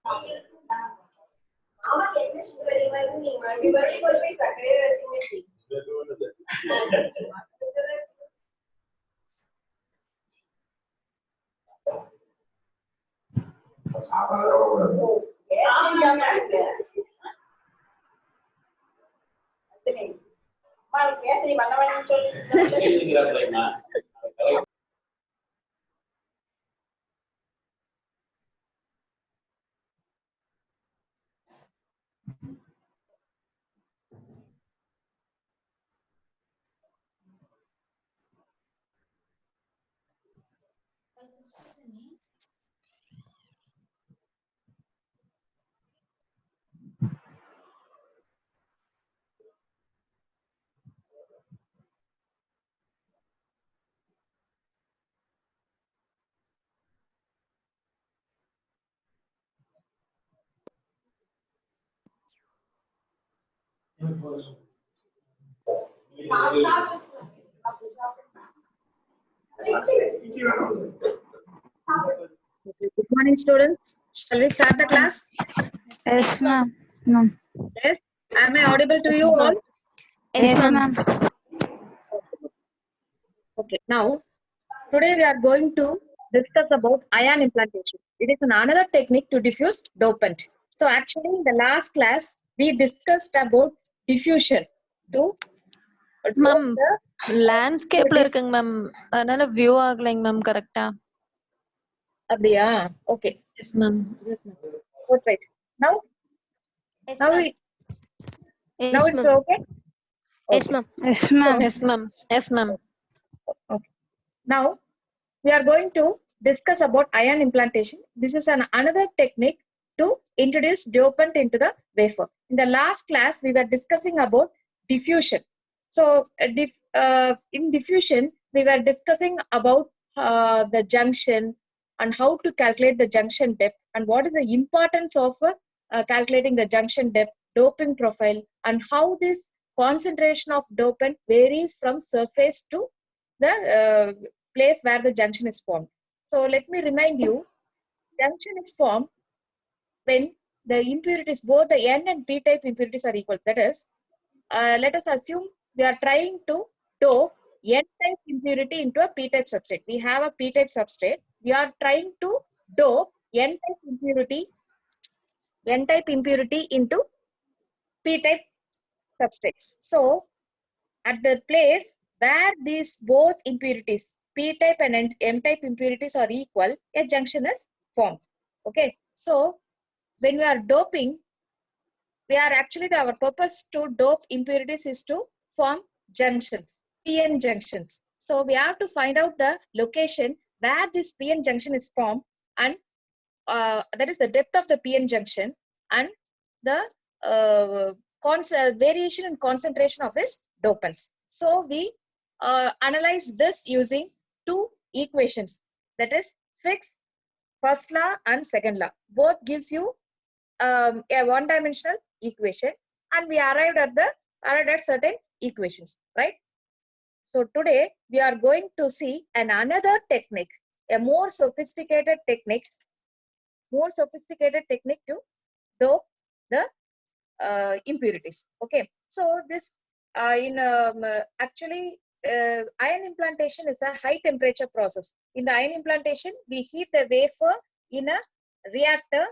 Good morning, students. Shall we start the class? Yes, ma'am. Ma'am. Yes. Am I audible to you all? Yes, ma'am. Okay. Now, today we are going to discuss about ion implantation. It is another technique to diffuse dopant. So, actually, in the last class, we discussed about diffusion to Ma'am, the லேண்ட்ஸ்கேப்ல இருக்குங்க ma'am, அதனால view ஆகலைங்க ma'am கரெக்டா. அப்படியா? Okay. Yes ma'am. That's right. Now, Yes, now, ma'am. now Yes, it's ma'am. okay. Yes, ma'am. Yes ma'am. Yes ma'am. Yes ma'am. Okay. Now, we are going to discuss about ion implantation. This is another technique to introduce dopant into the wafer. In the last class, we were discussing about diffusion. So, in diffusion, we were discussing about the junction and how to calculate the junction depth and what is the importance of calculating the junction depth, doping profile, and how this concentration of dopant varies from surface to the place where the junction is formed. So let me remind you, junction is formed when the impurities, both the N and P type impurities are equal. That is, let us assume we are trying to dope N type impurity into a P type substrate. We have a P type substrate. We are trying to dope N type impurity into P type substrate. So at the place where these both impurities, P type and M type impurities are equal, a junction is formed. Okay. So when we are doping, we are actually our purpose to dope impurities is to form junctions, PN junctions. So we have to find out the location where this PN junction is formed, and that is the depth of the PN junction and the variation in concentration of this dopants. So we analyze this using two equations, that is Fick's first law and second law. Both gives you a one-dimensional equation, and we arrived at certain equations, right? So today we are going to see another technique, a more sophisticated technique to dope the impurities. Okay, so this actually ion implantation is a high temperature process. In the ion implantation, we heat the wafer in a reactor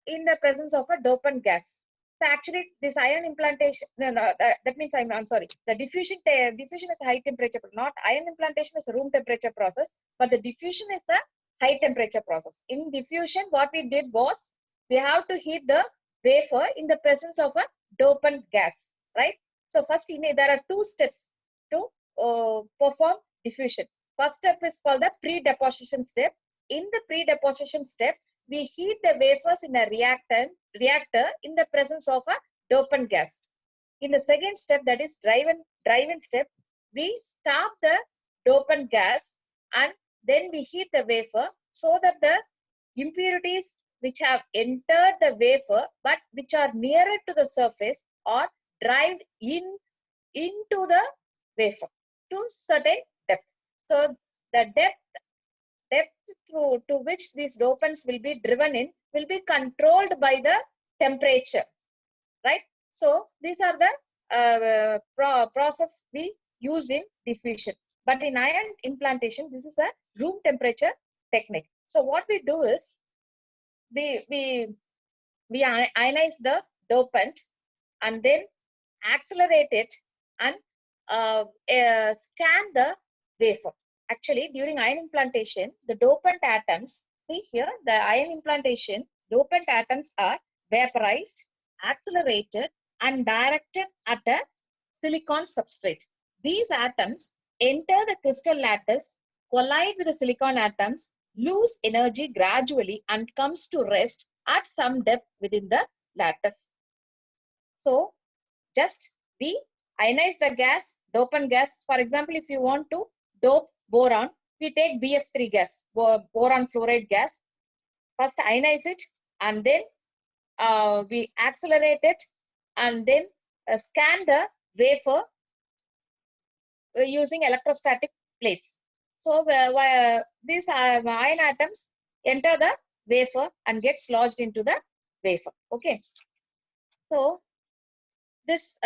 in the presence of a dopant gas. So actually, this ion implantation, that means I'm sorry. The diffusion is a high temperature, not ion implantation is a room temperature process, but the diffusion is a high temperature process. In diffusion, what we did was we have to heat the wafer in the presence of a dopant gas, right? So first, there are two steps to perform diffusion. First step is called the pre-deposition step. In the pre-deposition step, we heat the wafers in a reactor in the presence of a dopant gas. In the second step, that is drive-in step, we stop the dopant gas and then we heat the wafer so that the impurities which have entered the wafer but which are nearer to the surface are driven into the wafer to certain depth. So the depth to which these dopants will be driven in will be controlled by the temperature, right? So these are the process we used in diffusion. But in ion implantation, this is a room temperature technique. So what we do is we ionize the dopant and then accelerate it and scan the wafer. Actually, during ion implantation, the dopant atoms, see here, the ion implantation, dopant atoms are vaporized, accelerated, and directed at a silicon substrate. These atoms enter the crystal lattice, collide with the silicon atoms, lose energy gradually, and comes to rest at some depth within the lattice. So, just we ionize the gas, dopant gas. For example, if you want to dope boron, we take BF3 gas, boron fluoride gas. First ionize it and then we accelerate it and then scan the wafer using electrostatic plates. So these ion atoms enter the wafer and get lodged into the wafer. Okay. So this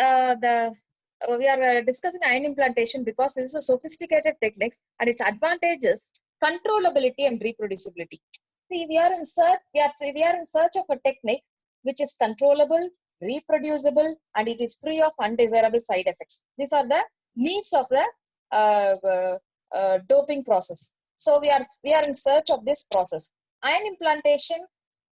we are discussing ion implantation because this is a sophisticated technique and its advantages controllability and reproducibility. See, we are in search of a technique which is controllable, reproducible, and it is free of undesirable side effects. These are the needs of the doping process. So we are in search of this process. Ion implantation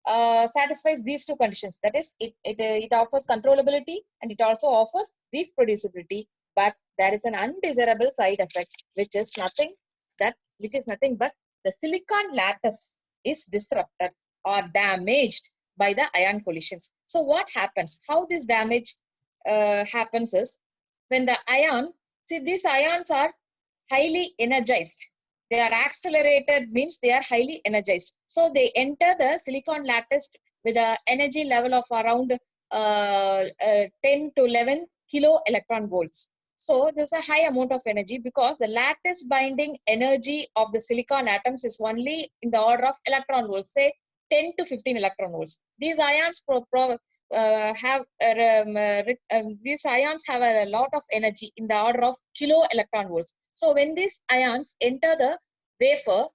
satisfies these two conditions. That is, it offers controllability and it also offers reproducibility. But there is an undesirable side effect, which is nothing but the silicon lattice is disrupted or damaged by the ion collisions. So what happens? How this damage happens is when the ion, see, these ions are highly energized. They are accelerated means they are highly energized. So they enter the silicon lattice with an energy level of around 10 to 11 kilo electron volts. So there's a high amount of energy because the lattice binding energy of the silicon atoms is only in the order of electron volts, say 10 to 15 electron volts. These ions these ions have a lot of energy in the order of kilo electron volts. So when these ions enter the wafer,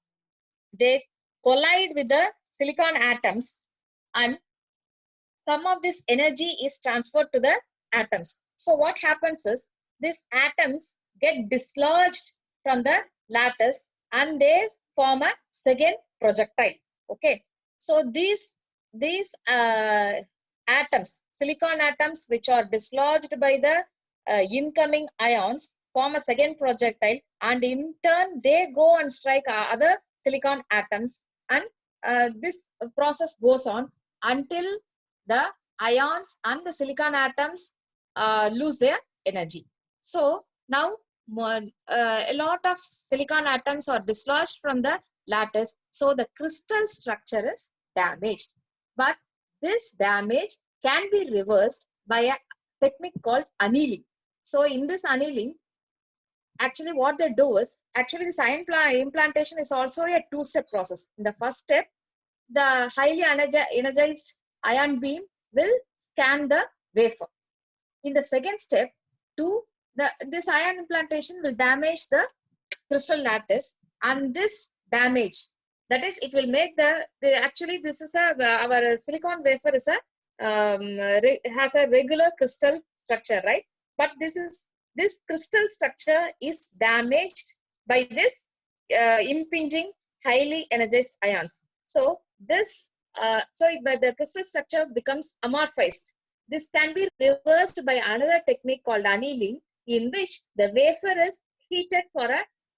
they collide with the silicon atoms and some of this energy is transferred to the atoms. So what happens is these atoms get dislodged from the lattice and they form a second projectile. Okay. So these atoms, silicon atoms which are dislodged by the incoming ions form a second projectile and in turn they go and strike other silicon atoms and this process goes on until the ions and the silicon atoms lose their energy. So now a lot of silicon atoms are dislodged from the lattice, so the crystal structure is damaged. But this damage can be reversed by a technique called annealing. So in this annealing, actually what they do is, actually this ion implantation is also a two-step process. In the first step, the highly energized ion beam will scan the wafer. In the second step, this ion implantation will damage the crystal lattice, and this damage, that is, it will make actually this is our silicon wafer is has a regular crystal structure, right? But this crystal structure is damaged by this impinging highly energized ions. So the crystal structure becomes amorphized. This can be reversed by another technique called annealing, in which the wafer is heated for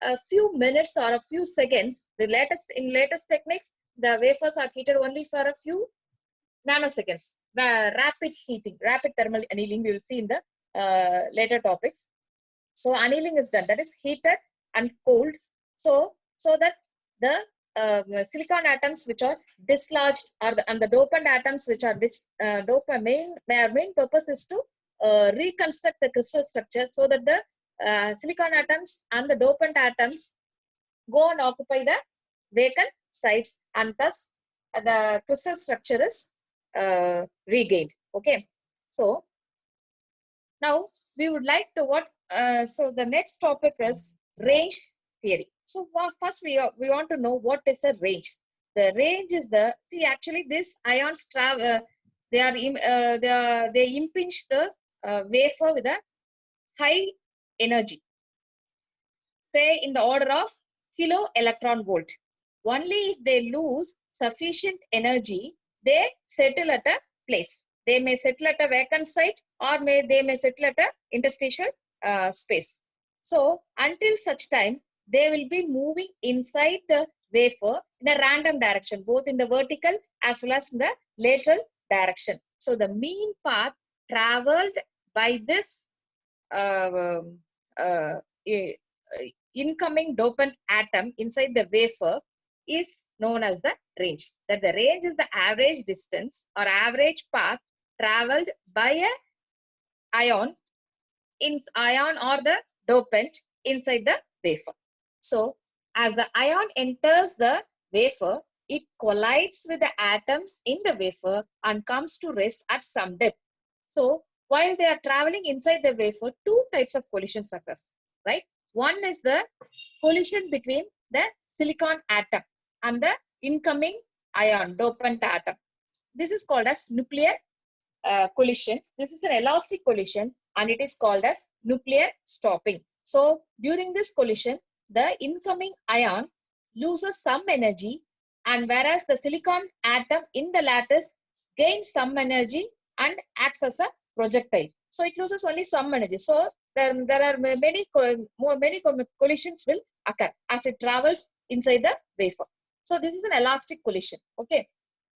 a few minutes or a few seconds. In latest techniques, the wafers are heated only for a few nanoseconds. The rapid heating, rapid thermal annealing, we will see in the later topics. So annealing is done, that is heated and cooled, so that the silicon atoms which are dislodged and the dopant atoms which are their main purpose is to reconstruct the crystal structure so that the silicon atoms and the dopant atoms go and occupy the vacant sites and thus the crystal structure is regained. Okay. So now we would like to so the next topic is range theory. So first we want to know what is a range. The range is actually these ions travel, they impinge the wafer with a high energy, say in the order of kilo electron volt. Only if they lose sufficient energy, they settle at a place. They may settle at a vacant site, or they may settle at a interstitial space. So until such time, they will be moving inside the wafer in a random direction, both in the vertical as well as in the lateral direction. So the mean path traveled by this incoming dopant atom inside the wafer is known as the range. That the range is the average distance or average path traveled by a ion or the dopant inside the wafer. So as the ion enters the wafer, it collides with the atoms in the wafer and comes to rest at some depth. So while they are traveling inside the wafer, two types of collisions occurs, right? One is the collision between the silicon atom and the incoming ion dopant atom. This is called as nuclear collision. This is an elastic collision and it is called as nuclear stopping. So during this collision, the incoming ion loses some energy, and whereas the silicon atom in the lattice gains some energy and acts as a projectile. So it loses only some energy. So there are many collisions will occur as it travels inside the wafer. So this is an elastic collision. Okay.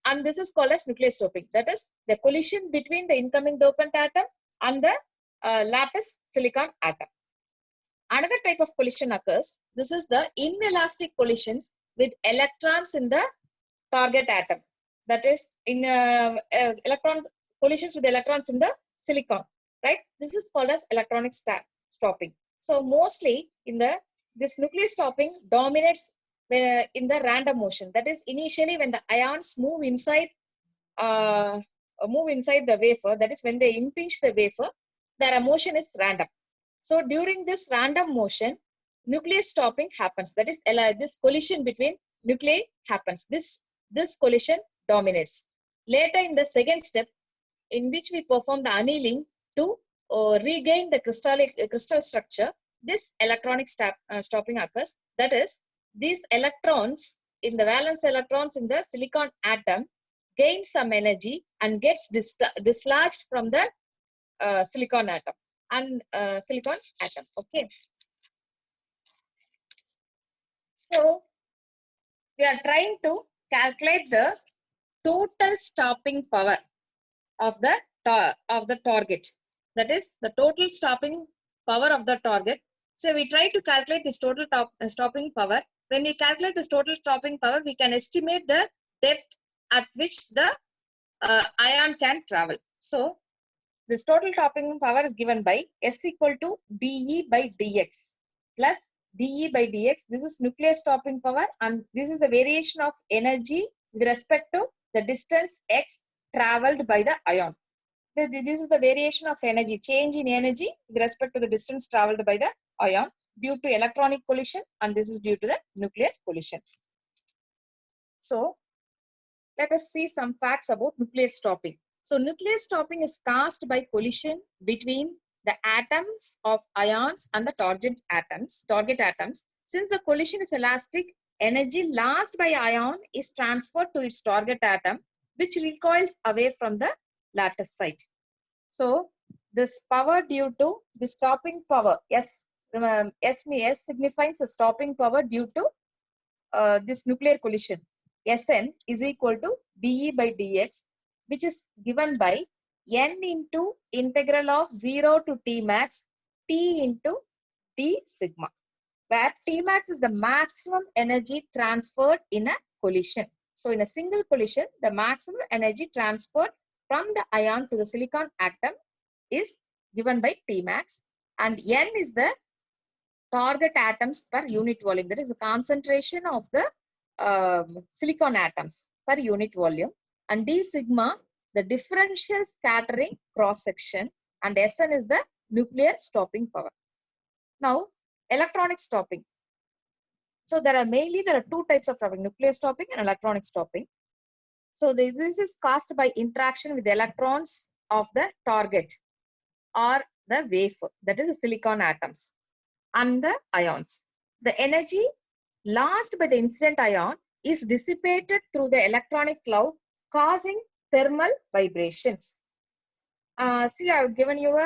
And this is called as nuclear stopping. That is the collision between the incoming dopant atom and the lattice silicon atom. Another type of collision occurs. This is the inelastic collisions with electrons in the target atom. That is in electron collisions with electrons in the silicon, right? This is called as electronic stopping. So mostly in this nuclear stopping dominates in the random motion. That is initially when the ions move inside the wafer. That is when they impinge the wafer, their motion is random. So during this random motion, nuclear stopping happens. That is this collision between nuclei happens. This collision dominates. Later in the second step, in which we perform the annealing to regain the crystal structure, this electronic stopping occurs. That is, these electrons in the valence electrons in the silicon atom gain some energy and gets dislodged from the silicon atom. Okay. So we are trying to calculate the total stopping power of the target. That is the total stopping power of the target. So we try to calculate this total stopping power. When we calculate this total stopping power, we can estimate the depth at which the ion can travel. So this total stopping power is given by S equal to dE by dx plus dE by dx. This is nuclear stopping power, and this is the variation of energy with respect to the distance x traveled by the ion. This is the variation of energy, change in energy with respect to the distance traveled by the ion due to electronic collision, and this is due to the nuclear collision. So let us see some facts about nuclear stopping. So nuclear stopping is caused by collision between the atoms of ions and the target atoms. Since the collision is elastic, energy lost by ion is transferred to its target atom, which recoils away from the lattice site. So this power due to the stopping power, S signifies the stopping power due to this nuclear collision. Sn is equal to dE by dx, which is given by n into integral of 0 to T max T into T sigma, where T max is the maximum energy transferred in a collision. So in a single collision, the maximum energy transferred from the ion to the silicon atom is given by T max, and N is the target atoms per unit volume. That is the concentration of the silicon atoms per unit volume, and d sigma the differential scattering cross section, and Sn is the nuclear stopping power. Now, electronic stopping. So there are two types of stopping: nuclear stopping and electronic stopping. So this is caused by interaction with the electrons of the target or the wafer, that is the silicon atoms, and the ions. The energy lost by the incident ion is dissipated through the electronic cloud, causing thermal vibrations. See, I've given you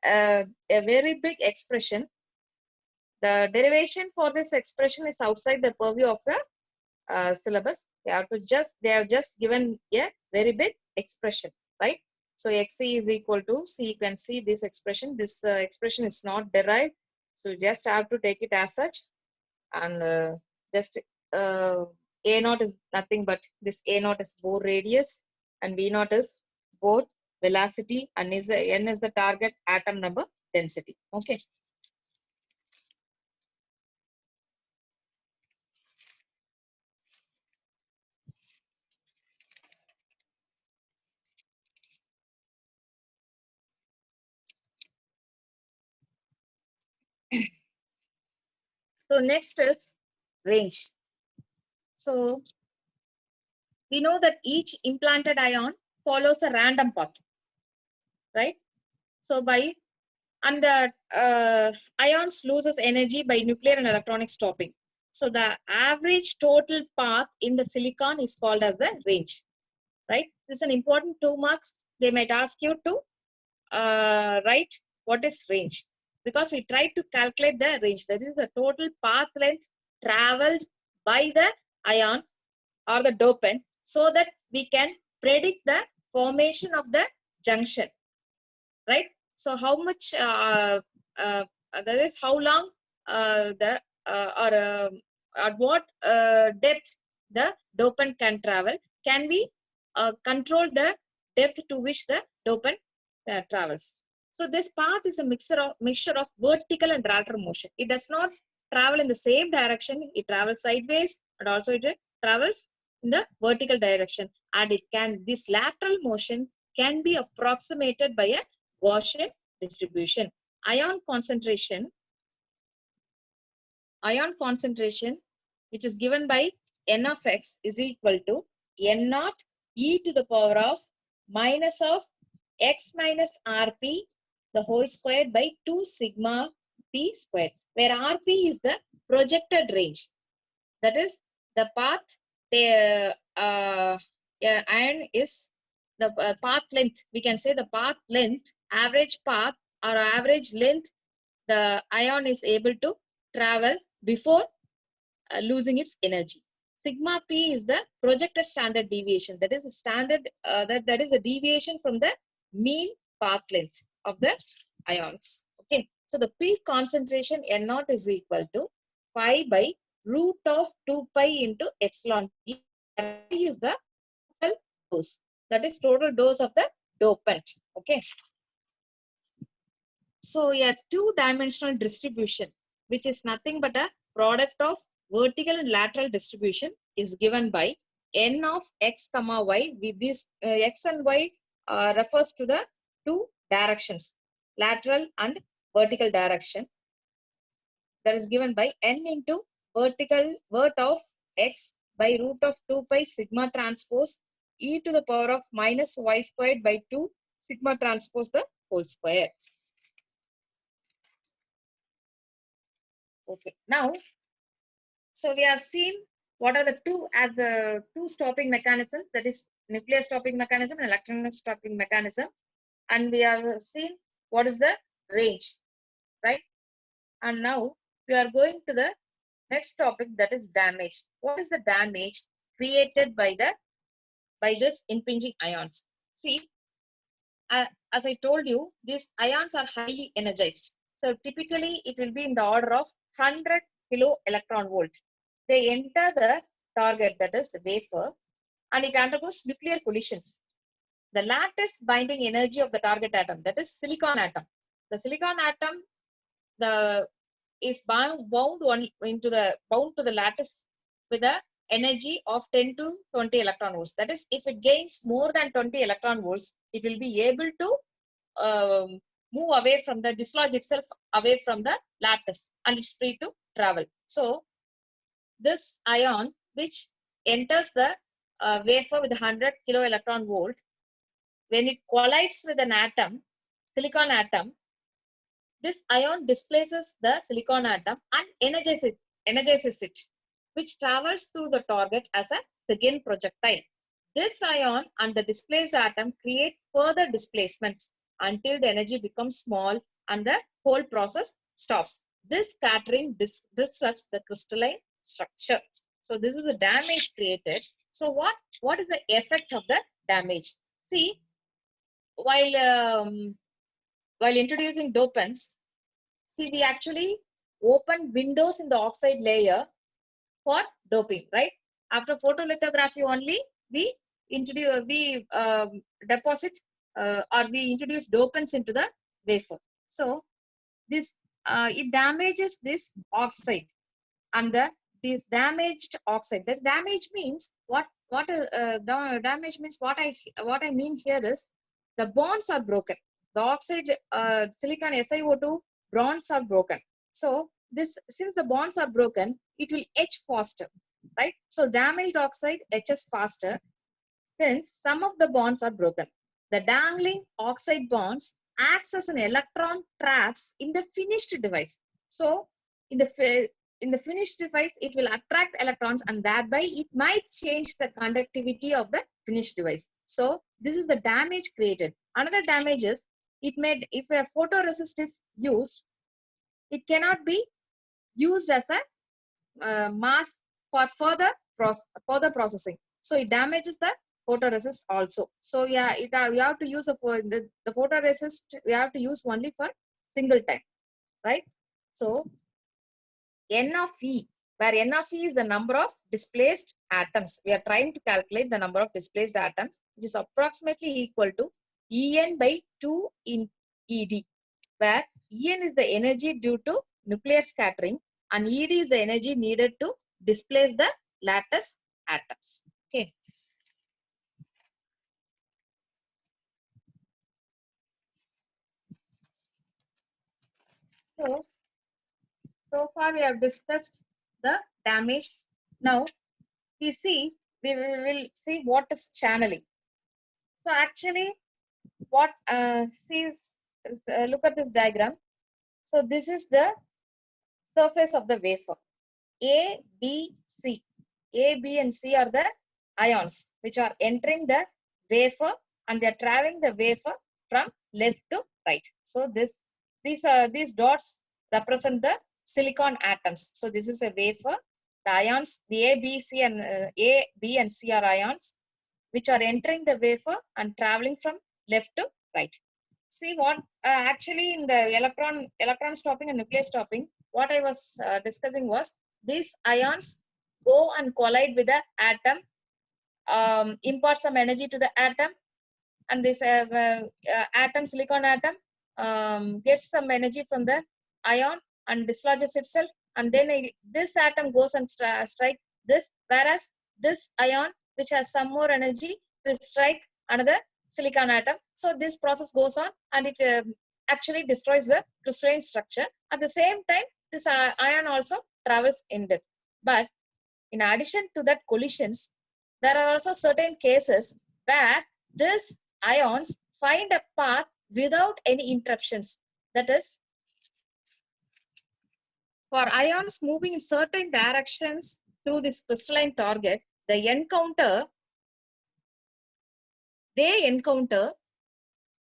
a very big expression. The derivation for this expression is outside the purview of the syllabus. They have just given a very big expression, right? So Xc is equal to, see, you can see this expression. This expression is not derived, so you just have to take it as such, and just A naught is nothing but this A naught is bore radius, and V naught is bore velocity, and N is the target atom number density. Okay. So next is range. So we know that each implanted ion follows a random path, right? So and the ions loses energy by nuclear and electronic stopping. So the average total path in the silicon is called as the range, right? This is an important 2 marks. They might ask you to write what is range, because we try to calculate the range. That is the total path length traveled by the ion or the dopant, so that we can predict the formation of the junction, right? So how much that is how long at what depth the dopant can travel. Can we control the depth to which the dopant travels? So this path is a mixture of vertical and lateral motion. It does not travel in the same direction. It travels sideways, and also it travels in the vertical direction. And this lateral motion can be approximated by a Gaussian distribution. Ion concentration, which is given by n of x, is equal to n naught e to the power of minus of x minus rp the whole squared by 2 sigma p squared, where rp is the projected range. That is the path the ion is the path length. We can say the path length, average path or average length the ion is able to travel before losing its energy. Sigma p is the projected standard deviation. That is the standard that is the deviation from the mean path length of the ions. Okay, so the peak concentration N naught is equal to pi by root of 2 pi into epsilon t. P is the total dose. That is total dose of the dopant. Okay. So a two-dimensional distribution, which is nothing but a product of vertical and lateral distribution, is given by n of x comma y. With this x and y refers to the two directions, lateral and vertical direction. That is given by n into vert of x by root of 2 pi sigma transpose e to the power of minus y squared by 2 sigma transpose the whole square. Okay, now, so we have seen what are the two stopping mechanisms, that is nuclear stopping mechanism and electronic stopping mechanism, and we have seen what is the range, right? And now we are going to the next topic, that is damage. What is the damage created by this impinging ions? See, as I told you, these ions are highly energized. So typically it will be in the order of 100 kilo electron volt. They enter the target, that is the wafer, and it undergoes nuclear collisions. The lattice binding energy of the target atom, that is silicon atom. The silicon atom is bound to the lattice with a energy of 10 to 20 electron volts. That is, if it gains more than 20 electron volts, it will be able to move away from the dislodge itself away from the lattice, and it's free to travel. So this ion which enters the wafer with 100 kilo electron volt, when it collides with an atom, silicon atom, this ion displaces the silicon atom and energizes it, which travels through the target as a second projectile. This ion and the displaced atom create further displacements until the energy becomes small and the whole process stops. This scattering disrupts the crystalline structure. So this is the damage created. So what is the effect of the damage? See, while introducing dopants, see, we actually open windows in the oxide layer for doping, right? After photolithography only, we deposit or we introduce dopants into the wafer. So this it damages this oxide, and this damaged oxide. That damage means damage means what I mean here is the bonds are broken. The oxide silicon SiO2 bonds are broken. So since the bonds are broken, it will etch faster, right? So damaged oxide etches faster since some of the bonds are broken. The dangling oxide bonds acts as an electron traps in the finished device. So in the finished device, it will attract electrons, and thereby it might change the conductivity of the finished device. So this is the damage created. Another damage is if a photoresist is used, it cannot be used as a mask for further processing. So it damages the photoresist also. So yeah, we have to use the photoresist. We have to use only for single time, right? So N of E, where N of E is the number of displaced atoms. We are trying to calculate the number of displaced atoms, which is approximately equal to En by 2 in Ed, where En is the energy due to nuclear scattering and Ed is the energy needed to displace the lattice atoms. Okay. So far we have discussed the damage. Now we will see what is channeling. So actually, look at this diagram. So this is the surface of the wafer. A, B, C. A, B, and C are the ions which are entering the wafer, and they are traveling the wafer from left to right. So these dots represent the silicon atoms. So this is a wafer. The ions, the A, B, C, and A, B, and C are ions which are entering the wafer and traveling from left to right. See what actually in the electron stopping and nuclear stopping, what I was discussing was these ions go and collide with the atom, impart some energy to the atom, and this atom, silicon atom, gets some energy from the ion and dislodges itself, and then this atom goes and strike this, whereas this ion, which has some more energy, will strike another silicon atom. So this process goes on, and it actually destroys the crystalline structure. At the same time, this ion also travels in depth. But in addition to that collisions, there are also certain cases where these ions find a path without any interruptions. That is, for ions moving in certain directions through this crystalline target, they encounter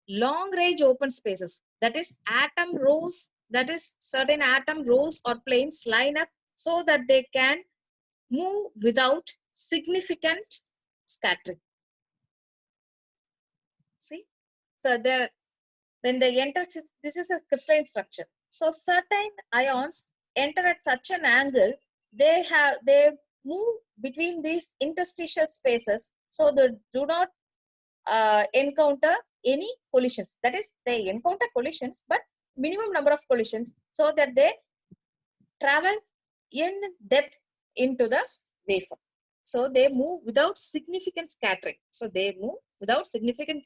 long range open spaces. That is, atom rows, that is, certain atom rows or planes line up so that they can move without significant scattering. See, so when they enter, this is a crystalline structure. So certain ions enter at such an angle, they move between these interstitial spaces, so they do not encounter any collisions. That is, they encounter collisions, but minimum number of collisions, so that they travel in depth into the wafer. So they move without significant scattering. So they move without significant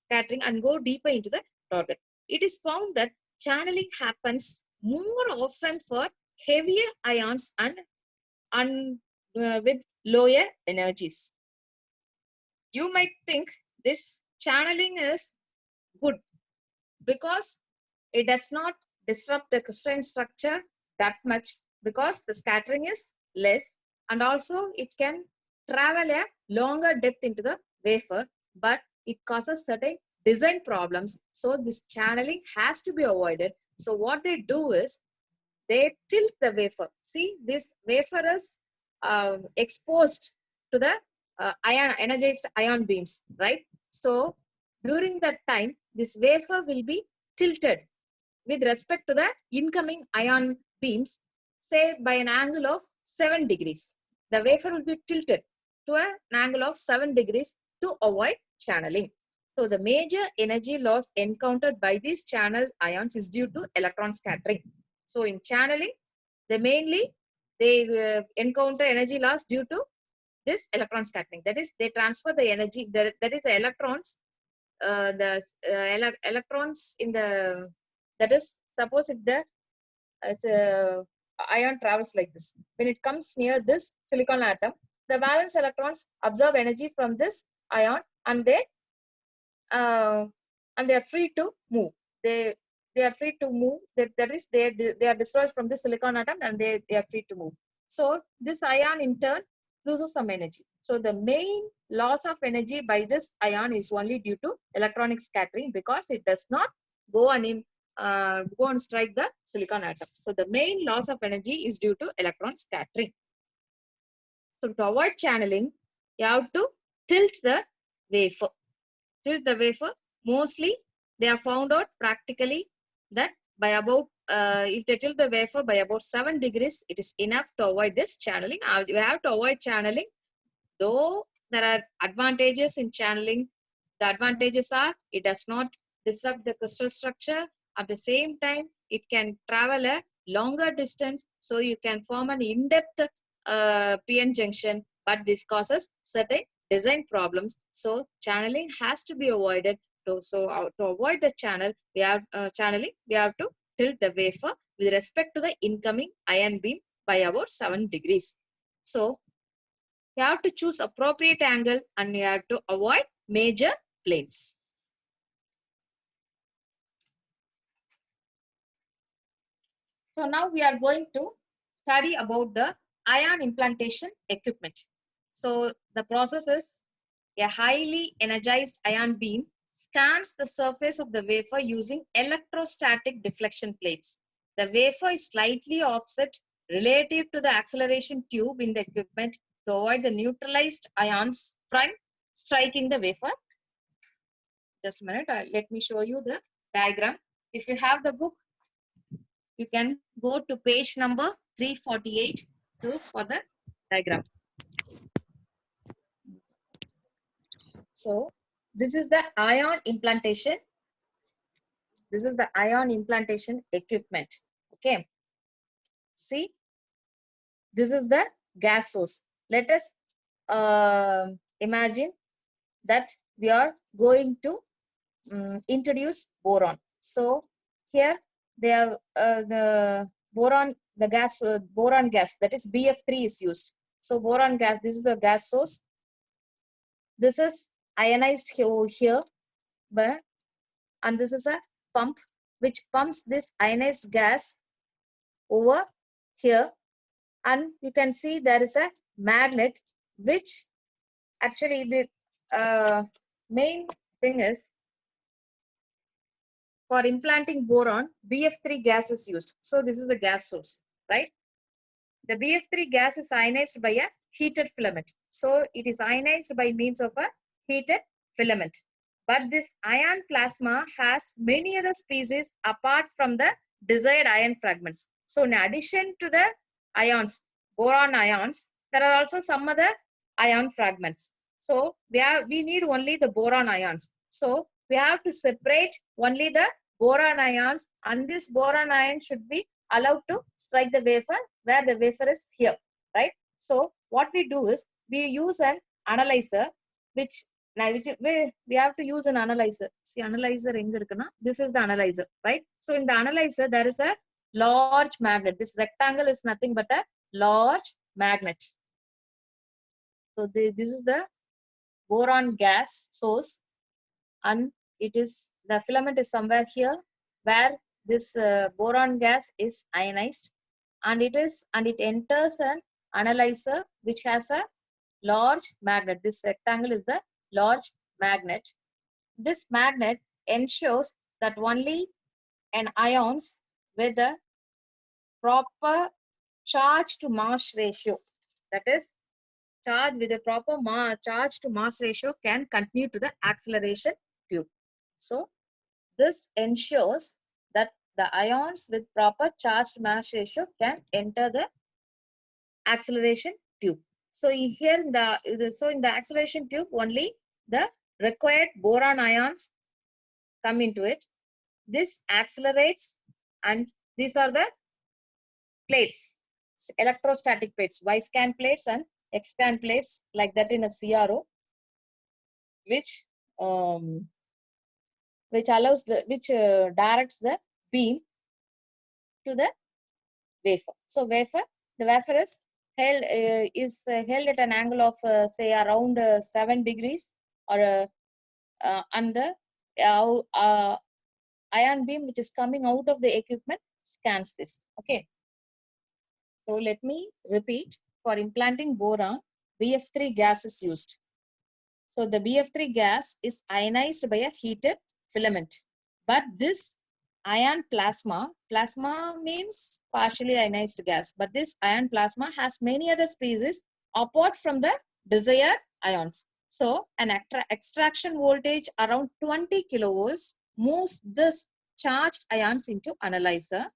scattering and go deeper into the target. It is found that channeling happens more often for heavier ions and with lower energies. You might think this channeling is good because it does not disrupt the crystalline structure that much, because the scattering is less, and also it can travel a longer depth into the wafer, but it causes certain design problems. So this channeling has to be avoided. So what they do is they tilt the wafer. See, this wafer is exposed to the energized ion beams, right? So during that time, this wafer will be tilted with respect to the incoming ion beams, say by an angle of 7 degrees. The wafer will be tilted to an angle of 7 degrees to avoid channeling. So the major energy loss encountered by these channel ions is due to electron scattering. So in channeling, they encounter energy loss due to this electron scattering. That is, they transfer the energy, that is the electrons, electrons in the, that is, suppose if the ion travels like this, when it comes near this silicon atom, the valence electrons absorb energy from this ion, and they are free to move. They are free to move. That is, they are destroyed from the silicon atom, and they are free to move. So this ion in turn loses some energy. So the main loss of energy by this ion is only due to electronic scattering, because it does not go and strike the silicon atom. So the main loss of energy is due to electron scattering. So to avoid channeling, you have to tilt the wafer. Tilt the wafer. Mostly they have found out practically that by about if they tilt the wafer by about 7 degrees, it is enough to avoid this channeling. We have to avoid channeling. Though there are advantages in channeling, the advantages are it does not disrupt the crystal structure. At the same time, it can travel a longer distance, so you can form an in-depth PN junction, but this causes certain design problems. So channeling has to be avoided. To avoid the channel, we have channeling. We have to tilt the wafer with respect to the incoming ion beam by about 7 degrees. So you have to choose appropriate angle, and you have to avoid major planes. So now we are going to study about the ion implantation equipment. So the process is a highly energized ion beam scans the surface of the wafer using electrostatic deflection plates. The wafer is slightly offset relative to the acceleration tube in the equipment to avoid the neutralized ions from striking the wafer. Just a minute, let me show you the diagram. If you have the book, you can go to page number 348 for the diagram. So this is the ion implantation. This is the ion implantation equipment. Okay. See, this is the gas source. Let us imagine that we are going to introduce boron. So here they have the boron, the gas, boron gas, that is BF3 is used. So boron gas, this is the gas source. This is ionized here, and this is a pump which pumps this ionized gas over here, and you can see there is a magnet, which actually the main thing is, for implanting boron, BF3 gas is used. So this is the gas source, right? The BF3 gas is ionized by a heated filament. So it is ionized by means of a heated filament. But this ion plasma has many other species apart from the desired ion fragments. So in addition to the ions, boron ions, there are also some other ion fragments. So we need only the boron ions. So we have to separate only the boron ions, and this boron ion should be allowed to strike the wafer where the wafer is here, right? So what we do is we use an analyzer, which now we have to use an analyzer. See, analyzer எங்க இருக்குன்னா, this is the analyzer, right? So in the analyzer, there is a large magnet. This rectangle is nothing but a large magnet. So this is the boron gas source, and it is the filament is somewhere here where this boron gas is ionized, and it enters an analyzer which has a large magnet. This rectangle is the large magnet. This magnet ensures that only an ions with a proper charge to mass ratio, that is charge with a proper charge to mass ratio, can continue to the acceleration tube. So this ensures that the ions with proper charge to mass ratio can enter the acceleration tube. So here in the acceleration tube, only the required boron ions come into it. This accelerates, and these are the plates, electrostatic plates, Y-scan plates and X-scan plates, like that in a CRO, which directs the beam to the wafer. So the wafer is held at an angle of say around 7 degrees, or and the ion beam which is coming out of the equipment scans this. Okay. So let me repeat. For implanting boron, BF3 gas is used. So the BF3 gas is ionized by a heated filament. But this ion plasma means partially ionized gas, but this ion plasma has many other species apart from the desired ions. So an extraction voltage around 20 kilovolts moves this charged ions into analyzer.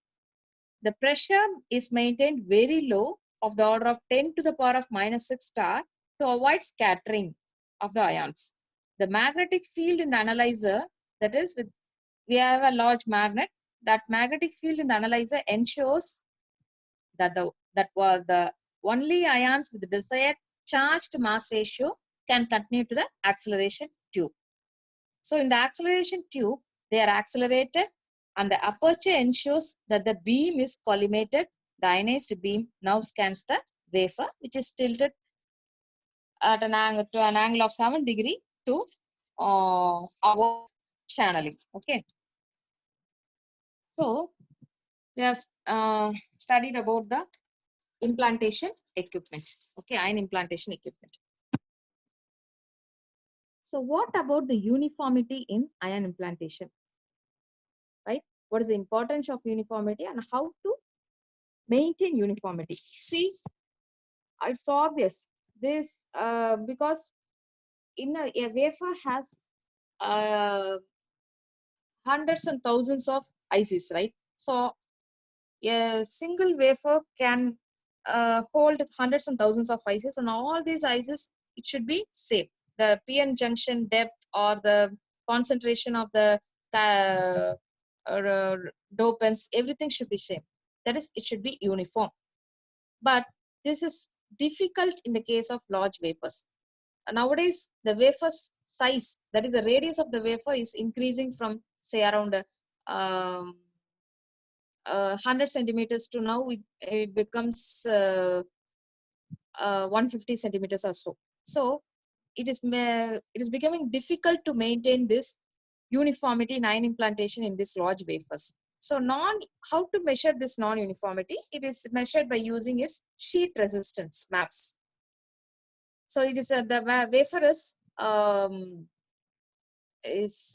The pressure is maintained very low, of the order of 10 to the power of -6 star, to avoid scattering of the ions. The magnetic field in the analyzer, that is, we have a large magnet. That magnetic field in the analyzer ensures that the only ions with the desired charge to mass ratio can continue to the acceleration tube. So in the acceleration tube, they are accelerated, and the aperture ensures that the beam is collimated. The ionized beam now scans the wafer, which is tilted at an angle of 7 degrees to avoid channeling. Okay. So we have studied about the implantation equipment. Okay, ion implantation equipment. So what about the uniformity in ion implantation? Right? What is the importance of uniformity and how to maintain uniformity? See, it's obvious. This because in a wafer has hundreds and thousands of ICs, right? So a single wafer can hold hundreds and thousands of ICs, and all these ICs, it should be same. The PN junction depth or the concentration of the dopants, everything should be same. That is, it should be uniform. But this is difficult in the case of large wafers. Nowadays, the wafer's size, that is the radius of the wafer, is increasing from say around 100 centimeters to now it becomes 150 centimeters or so. So it is becoming difficult to maintain this uniformity in ion implantation in these large wafers. So how to measure this non-uniformity? It is measured by using its sheet resistance maps. So it is the wafer is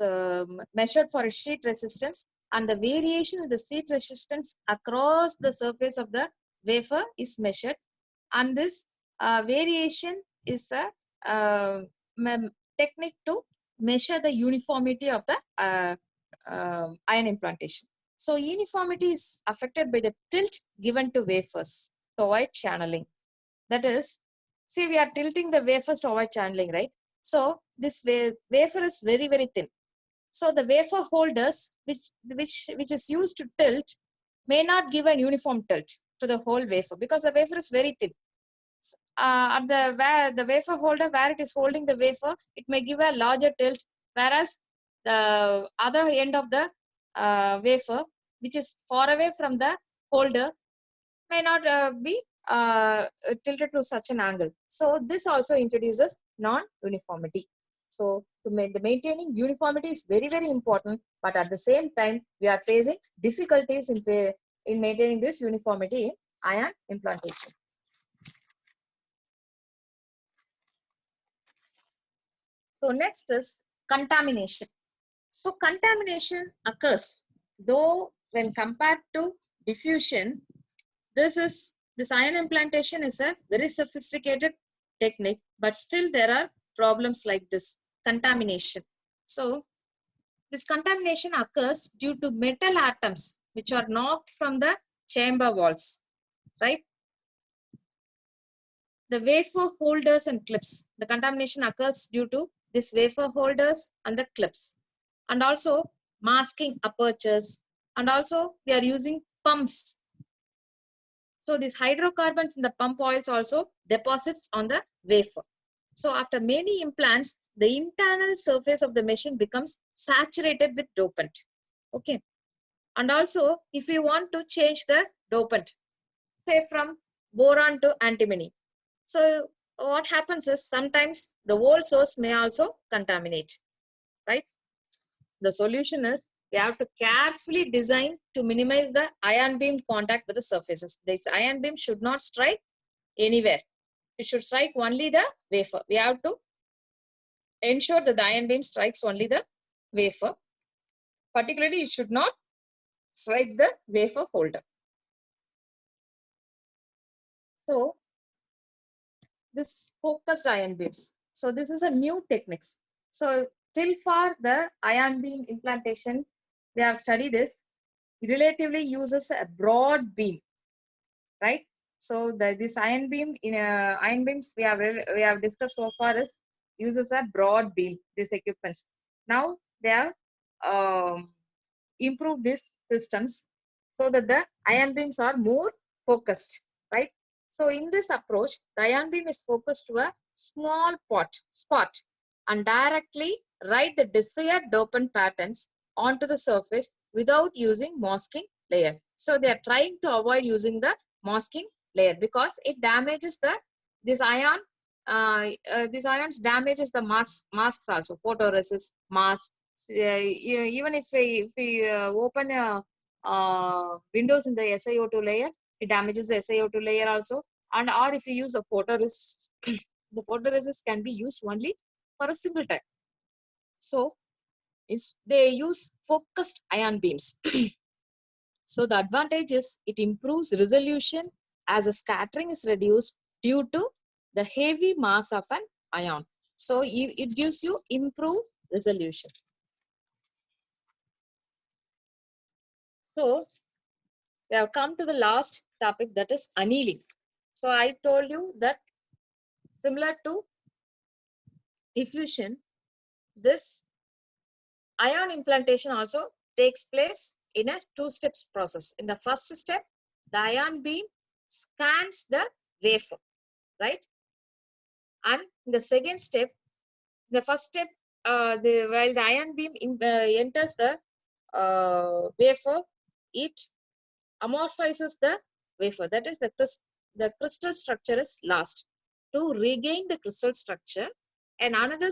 measured for a sheet resistance, and the variation in the sheet resistance across the surface of the wafer is measured, and this variation is a technique to measure the uniformity of the ion implantation. So uniformity is affected by the tilt given to wafers to avoid channeling. That is, see, we are tilting the wafers to avoid channeling, right? So this wafer is very, very thin. So the wafer holders, which is used to tilt, may not give a uniform tilt to the whole wafer because the wafer is very thin. at the where the wafer holder where it is holding the wafer, it may give a larger tilt, whereas the other end of the wafer, which is far away from the holder, may not be tilted to such an angle. So this also introduces non-uniformity. So to maintaining uniformity is very, very important, but at the same time, we are facing difficulties in maintaining this uniformity in ion implantation. So next is contamination. So contamination occurs, though when compared to diffusion, this ion implantation is a very sophisticated technique, but still there are problems like this contamination. So this contamination occurs due to metal atoms which are knocked from the chamber walls, right? The wafer holders and clips. The contamination occurs due to this wafer holders and the clips, and also masking apertures, and also we are using pumps. So these hydrocarbons in the pump oils also deposits on the wafer. So after many implants, the internal surface of the machine becomes saturated with dopant. Okay. And also, if we want to change the dopant, say from boron to antimony, so what happens is sometimes the whole source may also contaminate, right? The solution is we have to carefully design to minimize the ion beam contact with the surfaces. This ion beam should not strike anywhere. It should strike only the wafer. We have to ensure that the ion beam strikes only the wafer. Particularly, it should not strike the wafer holder. So, this focused ion beams. So, this is a new techniques. So, till far the ion beam implantation, we have studied this. It relatively uses a broad beam, right? So, this ion beam in ion beams we have discussed so far is uses a broad beam. These equipments. Now they have improved these systems so that the ion beams are more focused, right? So in this approach, the ion beam is focused to a small spot and directly write the desired dopant patterns onto the surface without using masking layer. So they are trying to avoid using the masking layer because it damages these ions damages the masks also, photoresist masks. Even if we open windows in the SiO2 layer, it damages the SiO2 layer also. And or if you use a photoresist, the photoresist can be used only for a single time. So they use focused ion beams. So the advantage is it improves resolution as the scattering is reduced due to the heavy mass of an ion. So it gives you improved resolution. So we have come to the last topic, that is annealing. So I told you that similar to diffusion, this ion implantation also takes place in a two-step process. In the first step, the ion beam scans the wafer, right? And in the second step, the first step, while the ion beam enters the wafer, it amorphizes the wafer. That is, the crystal structure is lost. To regain the crystal structure, and another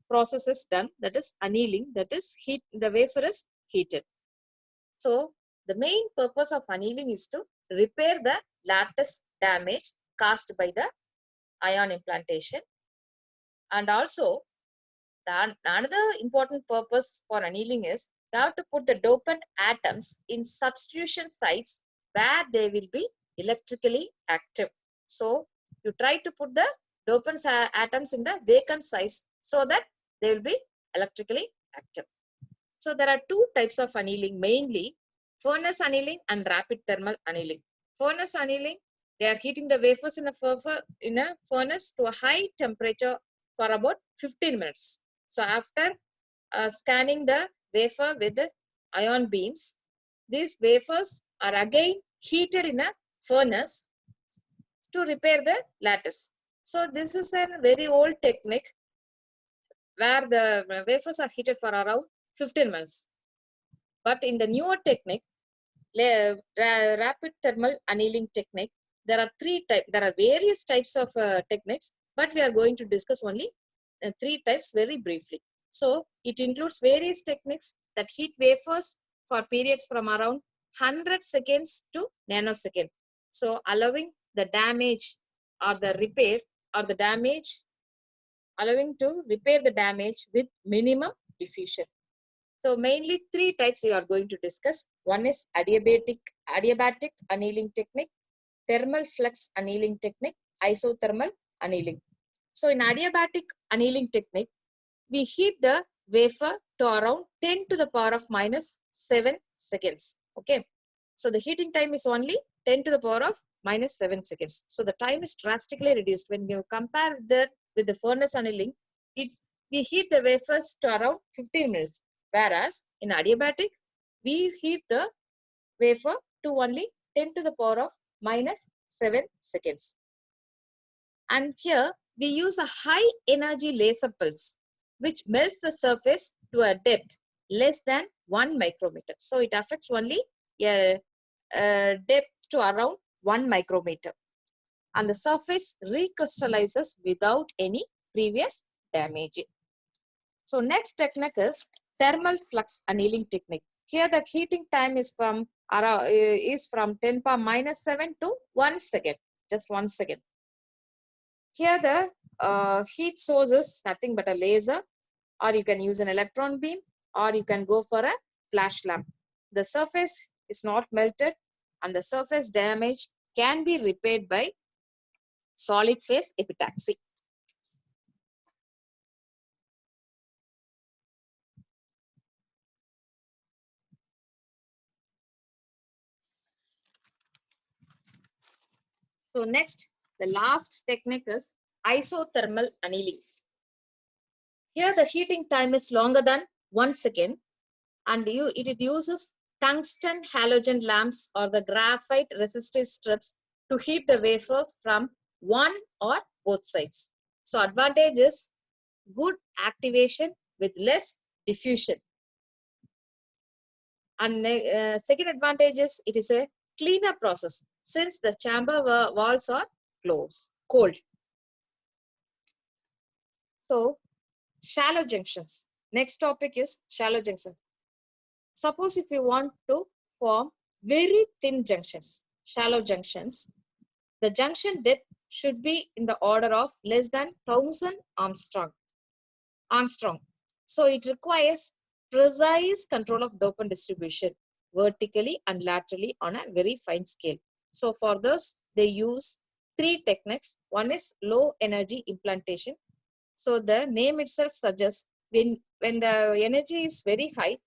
process is done, that is annealing. That is the wafer is heated. So the main purpose of annealing is to repair the lattice damage caused by the ion implantation. And also, another important purpose for annealing is you have to put the dopant atoms in substitution sites where they will be electrically active. So you try to put the dopant atoms in the vacant sites so that they will be electrically active. So there are two types of annealing, mainly furnace annealing and rapid thermal annealing. Furnace annealing, they are heating the wafers in a furnace to a high temperature for about 15 minutes. So after scanning the wafer with the ion beams, these wafers are again heated in a furnace to repair the lattice. So this is a very old technique where the wafers are heated for around 15 minutes. But in the newer technique, rapid thermal annealing technique, there are various types of techniques, but we are going to discuss only 3 types very briefly. So it includes various techniques that heat wafers for periods from around 100 seconds to nanosecond. So allowing the damage or the repair or the damage, allowing to repair the damage with minimum diffusion. So mainly 3 types we are going to discuss. One is adiabatic annealing technique, thermal flux annealing technique, isothermal annealing. So in adiabatic annealing technique, we heat the wafer to around 10 to the power of minus 7 seconds. Okay. So the heating time is only 10 to the power of minus 7 seconds. So the time is drastically reduced. When you compare that with the furnace annealing, we heat the wafers to around 15 minutes. Whereas in adiabatic, we heat the wafer to only 10 to the power of minus 7 seconds. And here we use a high energy laser pulse, which melts the surface to a depth less than 1 micrometer. So it affects only a depth to around 1 micrometer. And the surface recrystallizes without any previous damage. So next technique is thermal flux annealing technique. Here the heating time is from 10 power minus 7 to 1 second, just 1 second. Here the heat source is nothing but a laser, or you can use an electron beam, or you can go for a flash lamp. The surface is not melted and the surface damage can be repaired by solid phase epitaxy. So next, the last technique is isothermal annealing. Here the heating time is longer than 1 second, and it uses tungsten halogen lamps or the graphite resistive strips to heat the wafer from one or both sides. So advantage is good activation with less diffusion. And second advantage is it is a cleaner process since the chamber walls are cold. So shallow junctions. Next topic is shallow junctions. Suppose if you want to form very thin junctions, shallow junctions, the junction depth should be in the order of less than 1000 Armstrong. So it requires precise control of dopant distribution vertically and laterally on a very fine scale. So for this, they use 3 techniques. One is low energy implantation. So the name itself suggests when the energy is very high,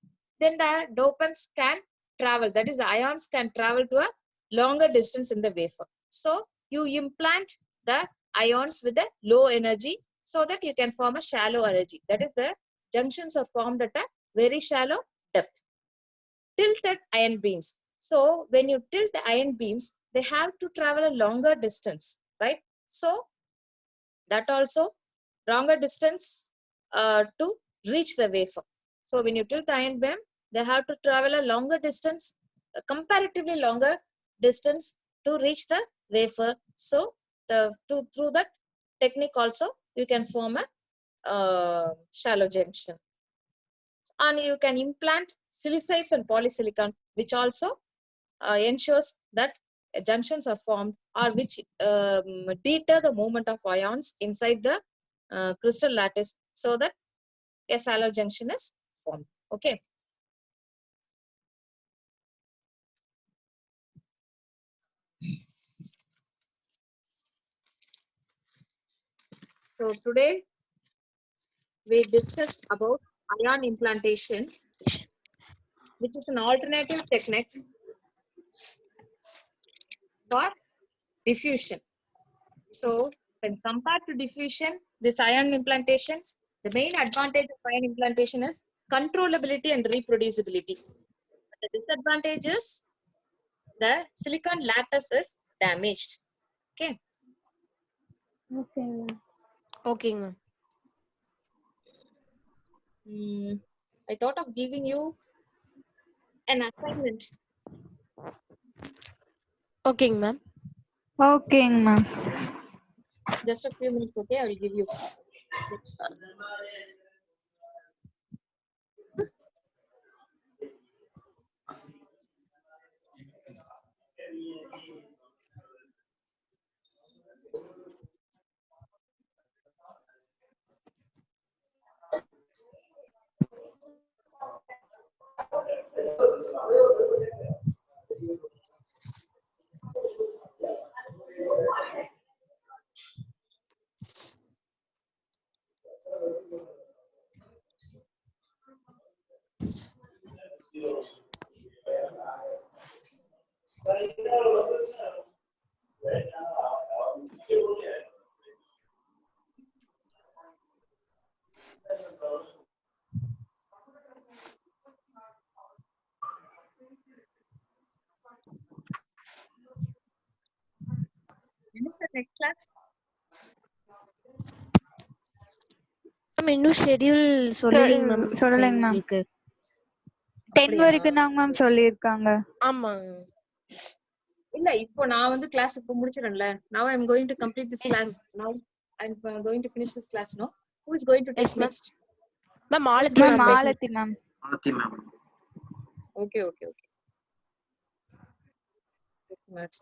then the dopants can travel, that is the ions can travel to a longer distance in the wafer. So you implant the ions with a low energy so that you can form a shallow energy. That is the junctions are formed at a very shallow depth. Tilted ion beams. So when you tilt the ion beams, they have to travel a longer distance, right? So that also longer distance to reach the wafer. So when you tilt the ion beam, they have to travel a longer distance, comparatively longer distance to reach the wafer. So through that technique also you can form a shallow junction. And you can implant silicides and polysilicon, which also ensures that junctions are formed or which deter the movement of ions inside the crystal lattice so that a shallow junction is formed. Okay. So today we discussed about ion implantation, which is an alternative technique for diffusion. So when compared to diffusion, this ion implantation, the main advantage of ion implantation is controllability and reproducibility. The disadvantage is the silicon lattice is damaged. Okay. Okay, ma'am. Okay, ma'am. I thought of giving you an assignment. Okay, ma'am. Okay, ma'am. Just a few minutes, okay? I will give you. When is the next class? Ma'am இன்னும் schedule சொல்லலைங்க ma'am. சொல்லலைங்க ma'am. உங்களுக்கு 10 வரைக்கும் தான் ma'am சொல்லியிருக்காங்க. ஆமாங்க. இல்ல இப்போ நான் வந்து கிளாஸ் இப்போ முடிச்சிரேன்ல. Now I am going to complete this Yes, class. Now I am going to finish this class now. Who is going to take Yes, ma'am. next? Ma'am ஆலத்தி மேம் மேம். ஆலத்தி ma'am. Okay. Just a minute.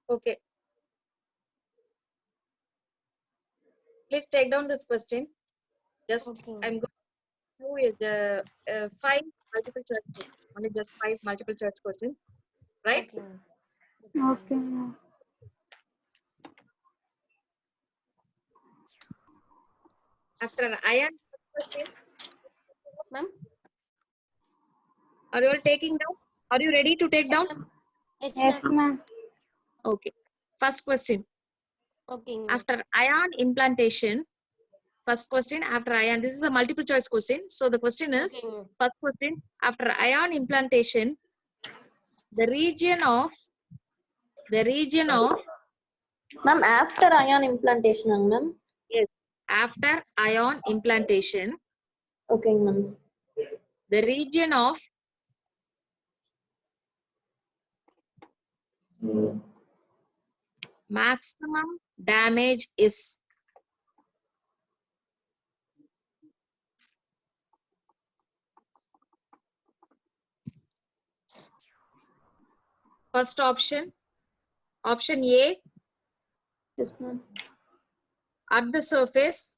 Okay. Please take down this question. Just Okay. I'm going to do is the 5 multiple choice questions. Only just 5 multiple choice questions, right? Okay, ma'am. Okay, ma'am. After Ayan question, Ma'am. are you all taking down? Are you ready to take down? Yes, Yes, ma'am. ma'am. Okay. First question. Okay, ma'am. After ion implantation, first question after ion. This is a multiple choice question. So the question is, Okay, ma'am. first question, after ion implantation, the region of Ma'am, after ion implantation, ma'am. yes, after ion implantation, Okay, ma'am. the region of maximum damage is first option A, Yes, ma'am. at the surface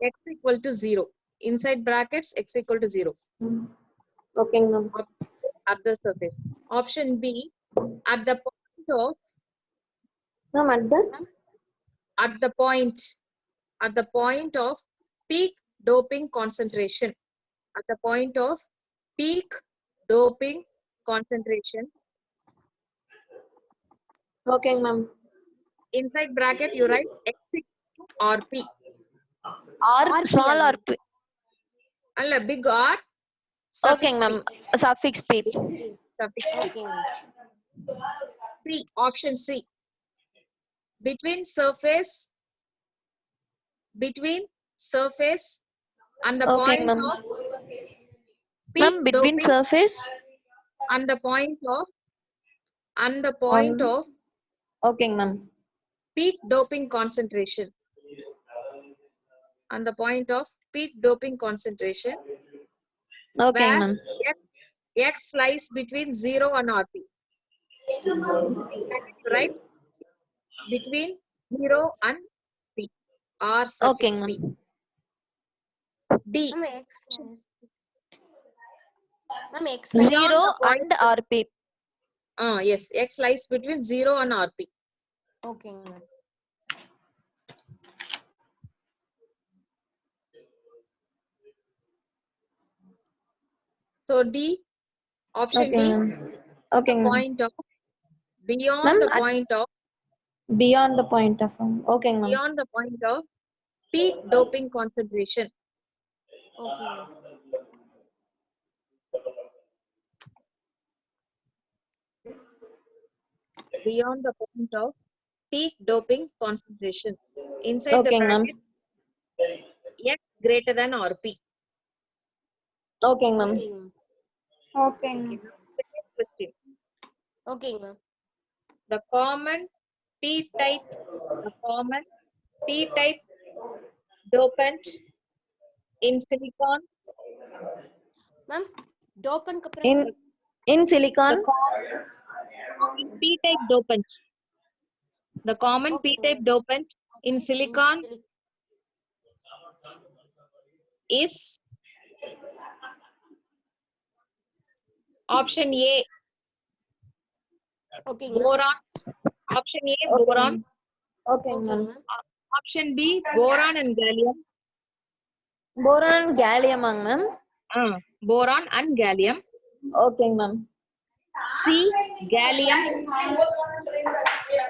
x equal to 0, inside brackets x equal to 0, Okay, ma'am. at the surface. Option B, at the point of Ma'am, At the point of peak doping concentration. At the point of peak doping concentration. okay, ma'am. Inside bracket, you write X6 RP. R small or P? Alla big R. Okay, Suffix ma'am. P. Suffix P. Suffix P. Okay, ma'am. C. Option C. Between surface and the Okay, point ma'am. of peak Ma'am, between doping surface and the point of on. Okay, ma'am. peak doping concentration. And the point of peak doping concentration. Okay, Where ma'am. X lies between 0 and RP. Right? Between 0 and P. R Okay, suffix P. ma'am. D. Ma'am, X lies. 0 and RP. Yes, X lies between 0 and RP. Okay, ma'am. So D, option Okay, D, ma'am. Okay, ma'am. point of beyond Ma'am, the point of beyond the point of. Okay, ma'am. beyond the point of peak doping concentration. Okay, ma'am. Beyond the point of peak doping concentration. Inside Okay, the ma'am. bracket, X greater than RP. Okay, ma'am. Okay, ma'am. Okay, ma'am. Second question. Okay, ma'am. The common P-type dopant in silicon. Ma'am, dopant க்கு அப்புறம் In silicon. P-type dopant. The common Okay. P-type dopant in silicon is option A, Okay, ma'am. boron. Option A, Okay, boron. Okay, Okay, ma'am. ma'am. Option B, boron and gallium. Boron and gallium, ma'am. Boron and gallium. Okay, ma'am. C, gallium.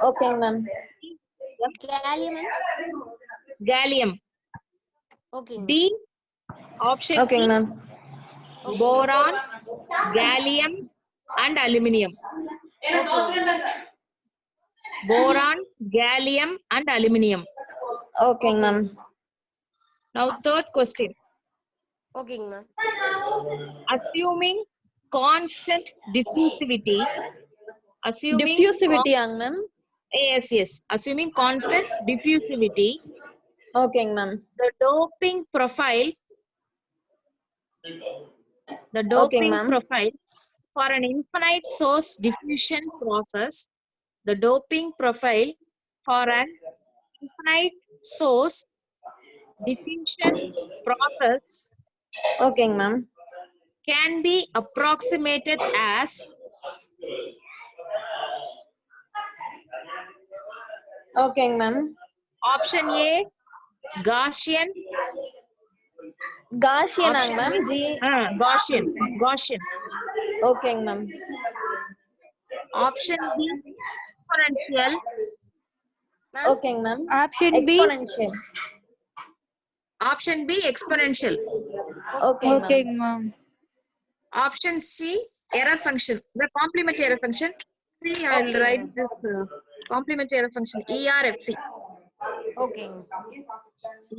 Okay, ma'am. Gallium, ma'am. Gallium. Okay, ma'am. D, option Okay, D, ma'am. boron, gallium and aluminium. Boron, gallium and aluminium. Okay, ma'am. Now third question. Okay, ma'am. Assuming constant diffusivity. Diffusivity, ma'am. Yes. Assuming constant diffusivity, Okay, ma'am. the doping profile ma'am. for an infinite source diffusion process, the doping profile for an infinite source diffusion process Okay, ma'am. can be approximated as Okay, ma'am. option A, Gaussian. Gaussian, Option ma'am. G. Gaussian. Okay, ma'am. Option B, exponential. Okay, ma'am. Option B. Exponential. Option B, exponential. Okay, ma'am. Option C, error function. The complementary error function. See, I'll Okay, write ma'am. this complementary error function. ERFC. Okay.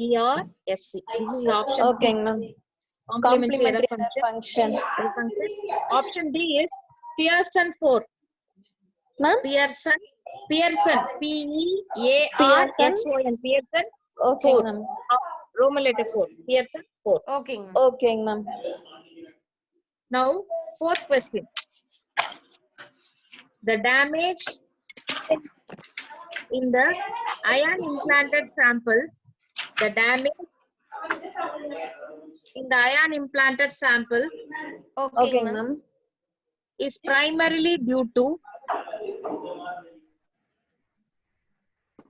ERFC. This is option Okay, B. ma'am. Complementary error function. Option D is Pearson 4. Ma'am? Pearson. Pearson. Pearson. Pearson. Okay, 4. ma'am. Roman letter 4. Pearson 4. Okay, ma'am. Okay, ma'am. Now, fourth question. The damage in the ion implanted sample. The damage in the ion implanted sample Okay, ma'am. is primarily due to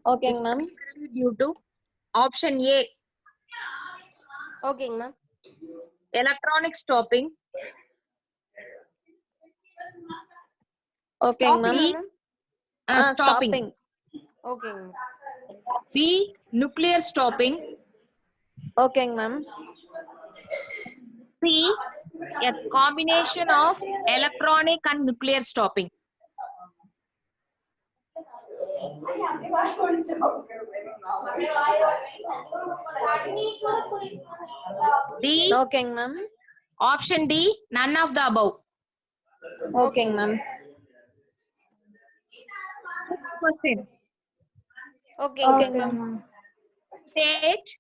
ஓகேங்க ma'am. due to option A, ஓகேங்க ma'am. electronic stopping. ஓகேங்க ma'am. Ma'am. Stopping. ஓகேங்க ma'am. B, nuclear stopping. ஓகேங்க ma'am. C, a combination of electronic and nuclear stopping. D, ஓகேங்க ma'am. option D, none of the above. ஓகேங்க ma'am. Question. ஓகேங்க ஓகேங்க ma'am. Ma'am. State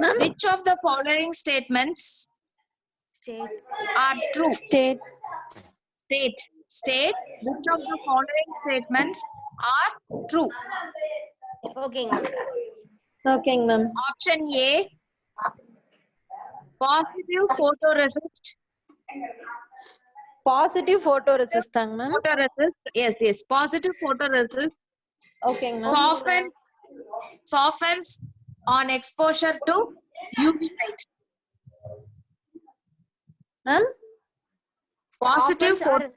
ma'am which of the following statements state. are true. State. State which of the following statements are true. ஓகேங்க ma'am. ஓகேங்க ma'am. Option A, positive photoresist. Positive photo ரெசிஸ்டாங்க ma'am. Photoresist, yes, positive photoresist ஓகேங்க ma'am. softens on exposure to UV light. Ma'am Positive Softens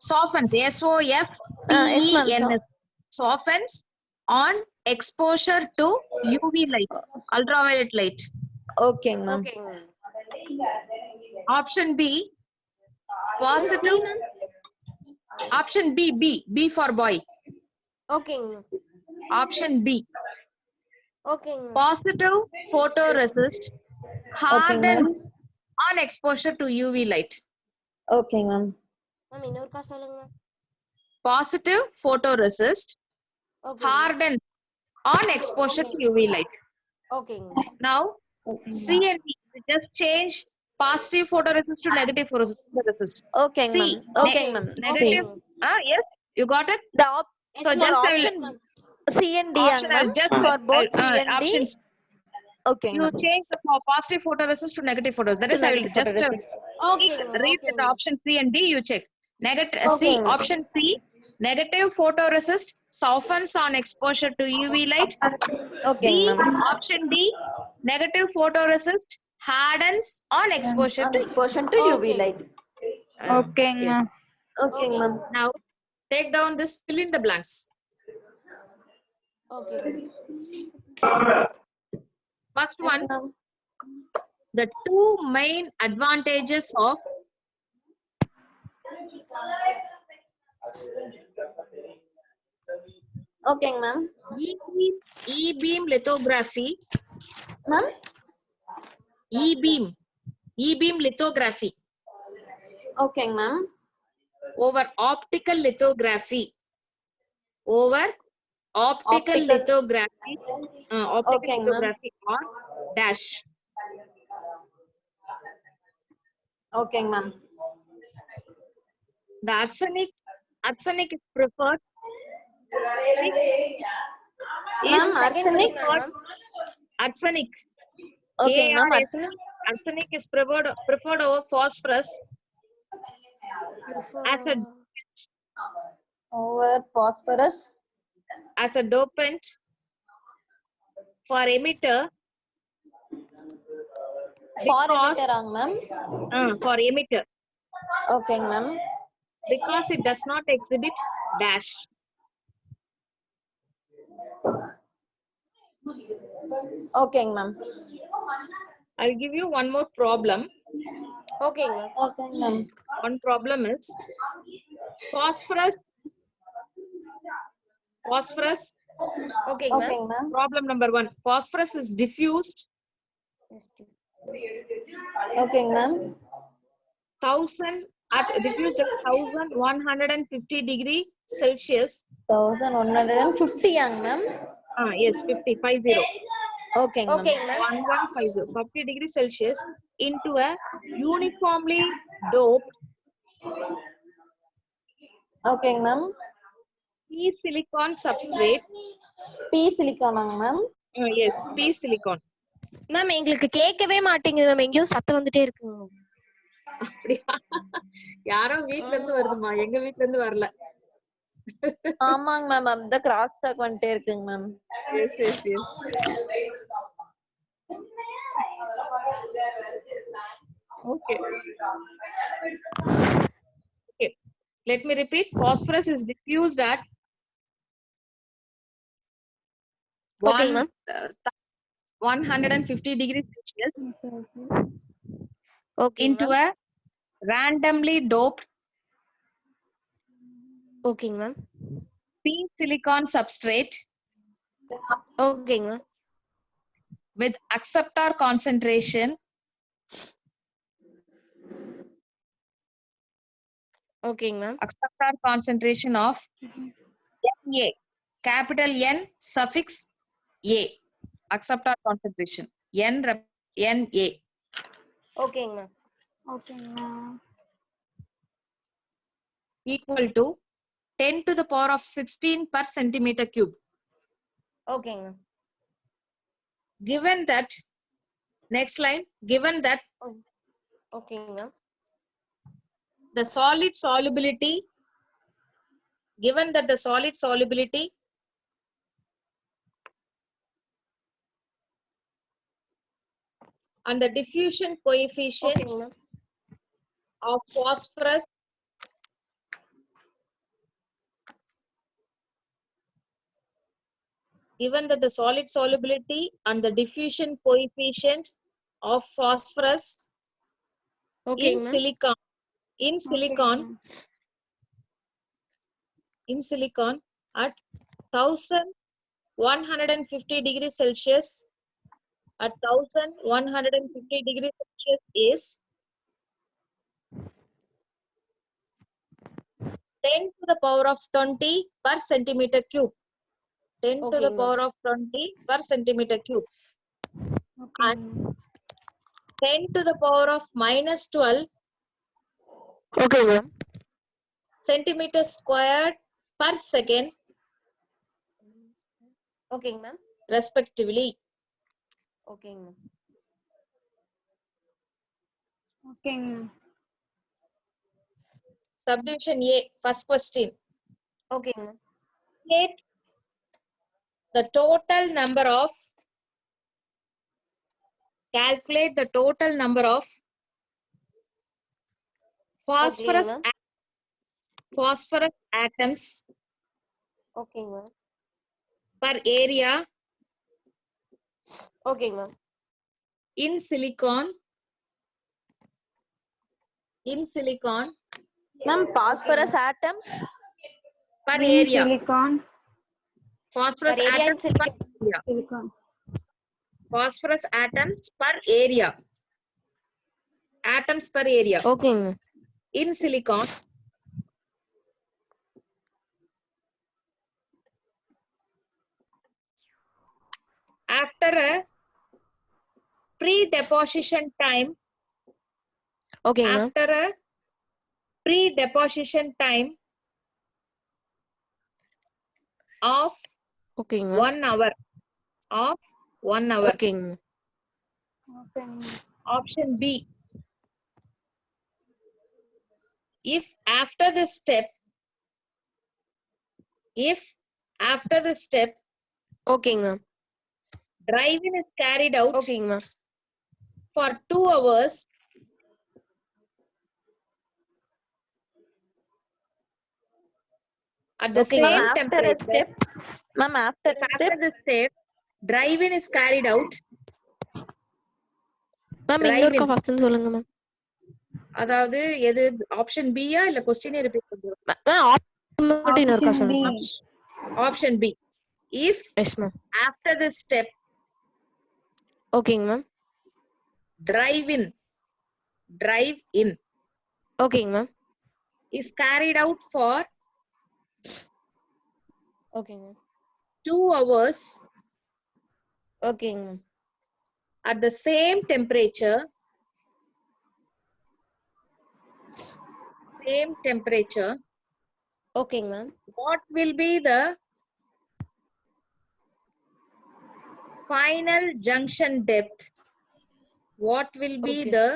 softens, yes ma'am. SOFTENS, softens on exposure to UV light, ultraviolet light. ஓகேங்க ma'am. ஓகேங்க ma'am. Option B, positive. Option B for boy. ஓகேங்க ma'am. Option B, ஓகேங்க ma'am. positive photoresist ஓகேங்க ma'am. harden on exposure to UV light. ஓகேங்க ma'am. Ma'am இன்னொருக்கா சொல்லுங்க ma'am. Positive photoresist okay. harden on exposure to UV light. ஓகேங்க. Now C and D, just change positive photoresist to negative photoresist. ஓகேங்க C, ma'am. ஓகேங்க ma'am. negative. Yes, you got it. The So just I will- option ma'am. C and D option I'll just for both C and D. options. ஓகேங்க You ma'am. change the positive photoresist to negative photoresist. That is, I will Negative just photoresist. ஓகேங்க. read the option C and D. You check. Negative C. Okay, ma'am. Option C. Negative photoresist softens on exposure to UV light. ஓகேங்க D. Ma'am. Option D. Negative photoresist hardens on exposure to. Exposure to UV Okay. light. ஓகேங்க ma'am. ஓகேங்க ma'am. Now take down this, fill in the blanks. Okay. First one, the two main advantages of ஓகேங்க ma'am. E-beam lithography. Ma'am E-beam lithography ஓகேங்க ma'am. over optical lithography. Over optical Optical. lithography. Optical Okay, ma'am. lithography or dash. ஓகேங்க ma'am. The arsenic is preferred. Ma'am Second arsenic. question ma'am. Arsenic. ஓகேங்க ma'am. ARS. arsenic Arsenic is preferred over phosphorus over phosphorus as a dopant for emitter. for Because- emitter ma'am. For emitter, ஓகேங்க ma'am. because it does not exhibit dash. ஓகேங்க ma'am. I'll give you one more problem. ஓகேங்க ma'am. ஓகேங்க ma'am. One problem is phosphorus. ஓகேங்க ma'am. ஓகேங்க ma'am. Problem number 1. Phosphorus is diffused ஓகேங்க ma'am. 1000 at diffused at 1150 degree Celsius. 1150 ma'am. Yes, 50. ஓகேங்க ma'am. ஓகேங்க ma'am. 1150 50 degree Celsius into a uniformly doped ஓகேங்க ma'am. P silicon substrate. P சிலிக்கானாங்க ma'am. Yes, P silicon. Ma'am எங்களுக்கு கேட்கவே மாட்டேங்குது ma'am. எங்கேயோ சத்தம் வந்துட்டே இருக்குங்க. அப்படியா? யாரோ வீட்ல இருந்து வருதுமா, எங்க வீட்ல இருந்து வரல. ஆமாங்க மேம் அந்த கிராஸ் டாக் வந்துட்டே இருக்குங்க ma'am. Yes. Okay. Okay. Let me repeat. Phosphorus is diffused at Okay, ma'am. 150 degrees Celsius Okay, into ma'am. a randomly doped Okay, ma'am. P silicon substrate Okay, ma'am. with acceptor concentration Okay, ma'am. of Na, capital N suffix A, acceptor concentration Na Okay, ma'am. equal to 10 to the power of 16 per centimeter cube. Okay, ma'am. Given that, next line, given that Okay, ma'am. the solid solubility, given that the solid solubility and the diffusion coefficient Okay, ma'am. of phosphorus given that the solid solubility and the diffusion coefficient of phosphorus Okay, in ma'am. silicon at 1150 degrees Celsius at 1150 degrees Celsius is 10 to the power of 20 per centimeter cube. 10 to Okay, the ma'am. power of 20 per centimeter cube. And 10 to the power of minus 12 Okay, ma'am. centimeters squared per second Okay, ma'am. respectively. Okay, ma'am. Subdivision A, first question. Okay, ma'am. Calculate the total number of phosphorus ma'am. phosphorus atoms Okay, ma'am. per area Okay, ma'am. in silicon ma'am phosphorus atoms per area. Phosphorus Per area in atoms per silicon. area. Phosphorus atoms per area. Atoms per area Okay, ma'am. in silicon after a pre-deposition time. Okay, ma'am. After a pre-deposition time of Okay, ma'am. 1 hour. Of 1 hour. Okay, ma'am. Option B. If after this step, Okay, ma'am. driving is carried out Okay, ma'am. for 2 hours, at the Okay, same ma'am. after a temperature, step ma'am after if a after step the step, driving is carried out, ma'am இன்னொருக்கா first சொல்லுங்க ma'am. அதாவது எது option பியா இல்ல கொஸ்டினே repeat பண்றோம்? மட்டும் இன்னொருக்கா சொல்லுங்க. Option B. If yes ma'am. after the step, ஓகேங்க மேம். drive in ஓகேங்க ma'am. is carried out for ஓகேங்க மேம். 2 hours ஓகேங்க ma'am. at the same temperature, ஓகேங்க ma'am. what will be the final junction depth? What will be Okay. the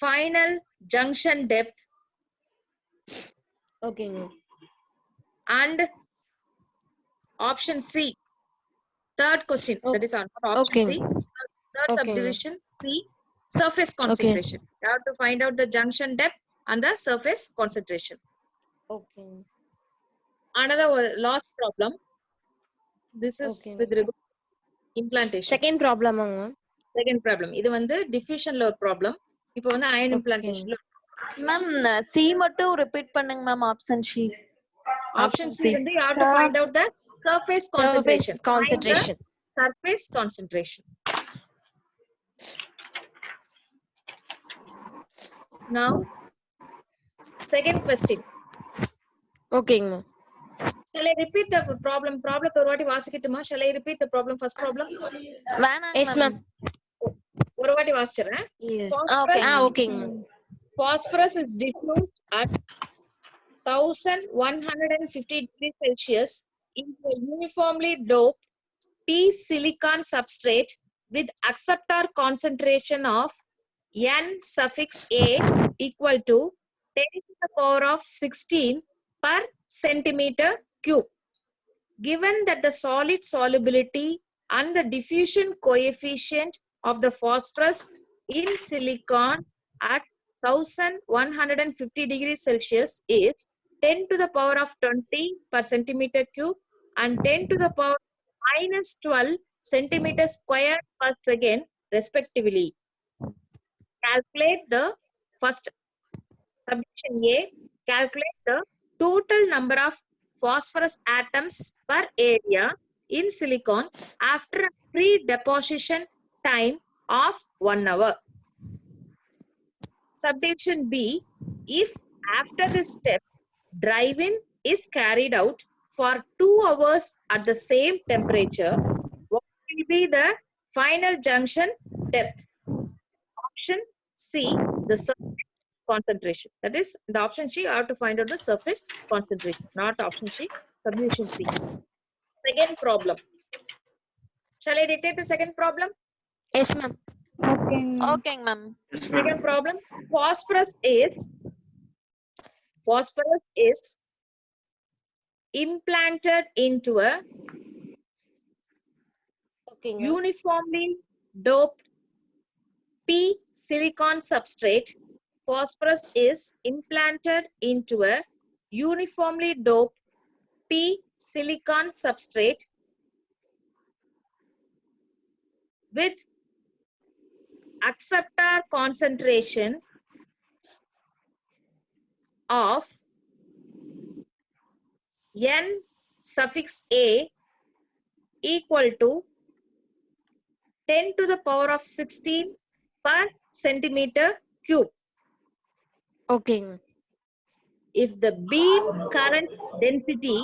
final junction depth ஓகேங்க ma'am. And option C, third question, that is not option Okay. C. Third Okay. subdivision C, surface concentration. You have to find out the junction depth and the surface concentration. Okay. Another last problem. This is Okay. with regard to implantation. Second problem, ma'am. Second problem. இது வந்து diffusionல ஒரு problem. இப்போ வந்து ion implantation. Ma'am C மட்டும் repeat பண்ணுங்க ma'am option C. Option C வந்து you have to find out the surface concentration. Surface concentration. Find the surface concentration. Now, second question. Okay, ma'am. Shall I repeat the problem? Problem ஒரு வாட்டி வாசிக்கட்டுமா? Shall I repeat the problem? First problem. வேணாம் Yes, ma'am. ஒரு வாட்டி வாசிச்சறேன். Yeah. Phosphorus, Okay, ma'am. phosphorus is diffused at 1150 degrees Celsius into a uniformly doped P silicon substrate with acceptor concentration of N suffix A equal to 10 to the power of 16 per centimeter cube. Given that the solid solubility and the diffusion coefficient of the phosphorus in silicon at 1150 degrees Celsius is 10 to the power of 20 per centimeter cube and 10 to the power minus 12 centimeter square per second respectively. Calculate the first subdivision A. Calculate the total number of phosphorus atoms per area in silicon after a pre-deposition time of 1 hour. Subdivision B. If after this step, dry-in is carried out for 2 hours at the same temperature, what will be the final junction depth? Option C, the surface concentration. That is, the option C, you have to find out the surface concentration, not option C, subdivision C. Second problem. Shall I dictate the second problem? Yes, ma'am. ஓகேங்க ma'am. Second problem. Phosphorus is implanted into a Okay, ma'am. uniformly doped P silicon substrate. Phosphorus is implanted into a uniformly doped P silicon substrate with acceptor concentration of N suffix A equal to 10 to the power of 16 per centimeter cube. Okay, ma'am. If the beam current density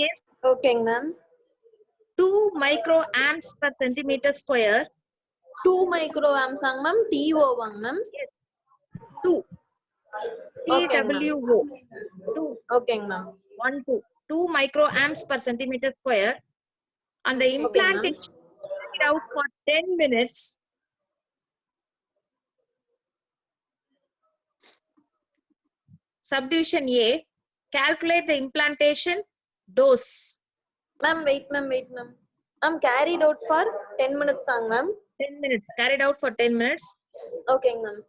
is ஓகேங்க ma'am. 2 microamps per centimeter square, 2 micro ஆம்ஸாங்க ma'am. டிஓ வாங்க ma'am. 2 Okay, ma'am. TWO 2 ஓகேங்க ma'am. 2 microamps per centimeter square, and the implant is carried out for 10 minutes. Subdivision A, calculate the implantation dose. Ma'am wait ma'am. Ma'am carried out for 10 minutes ஆங்க ma'am. 10 minutes, carried out for 10 minutes. ஓகேங்க ma'am.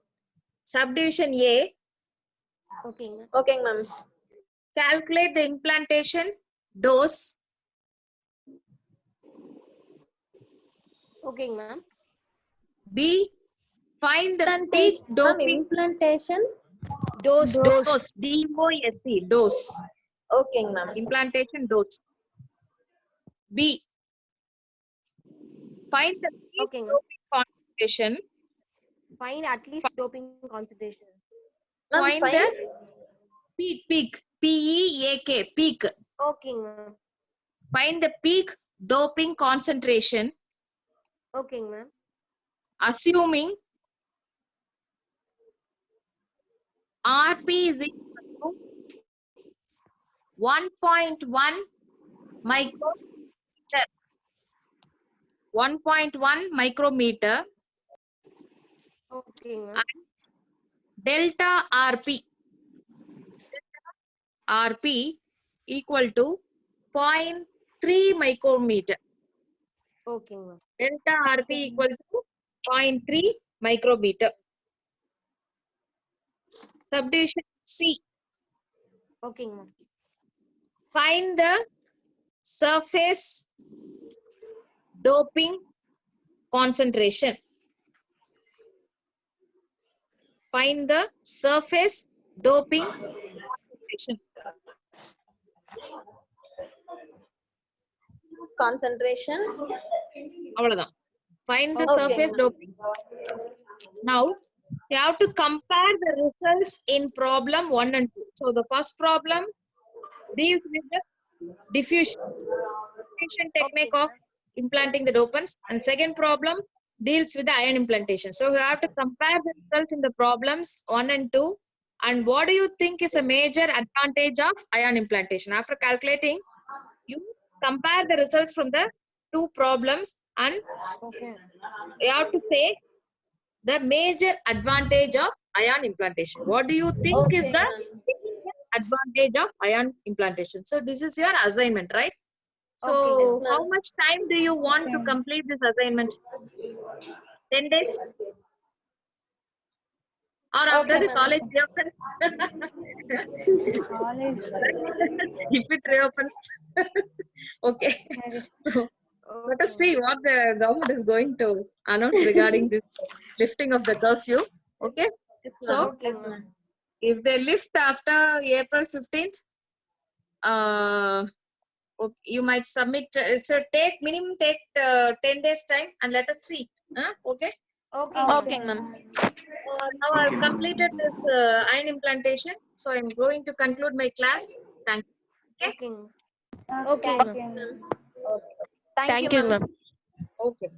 Subdivision A, Okay, ma'am. ஓகேங்க ma'am. calculate the implantation dose. Okay, ma'am. B, find the peak ma'am doping implantation. Dose. dose. DOSE, dose. ஓகேங்க ma'am. Implantation dose. B, find the peak Okay, ma'am. doping concentration. Find at least doping concentration. Ma'am Find the peak, PEAK, peak. Okay, ma'am. Find the peak doping concentration, Okay, ma'am. assuming RP is equal to 1.1 micrometer. 1.1 micrometer. Okay, ma'am. delta RP equal to 0.3 micrometer. Okay, ma'am. Delta RP equal to 0.3 micrometer. Subdivision C. Okay, ma'am. Find the surface doping concentration. Find the surface doping concentration. Concentration. அவ்வளவுதான். Find the Okay, surface ma'am. doping. Now, you have to compare the results in problem 1 and 2. So, the first problem deals with the diffusion technique of implanting the dopants, and second problem deals with the ion implantation. So, you have to compare the results in the problems 1 and 2. And what do you think is a major advantage of ion implantation? After calculating, you compare the results from the two problems and Okay. you have to say the major advantage of ion implantation. What do you think is Okay, the ma'am. advantage of ion implantation? So this is your assignment, right? So Okay, yes, how ma'am. much time do you want to complete this assignment? 10 days? Or after Okay, the ma'am. college reopens? If it reopens. Okay. Let us see what the government is going to announce regarding this lifting of the curfew. Okay. Yes, So ma'am. Okay, Yes, ma'am. ma'am. if they lift after April 15th, you might submit. So take minimum 10 days time and let us see. Okay. Okay, Okay, ma'am. Now I've completed this iron implantation. So I'm going to conclude my class. Thank you. Okay. Okay, Thank ma'am. you. Thank you, Thank you, ma'am. ma'am. Okay.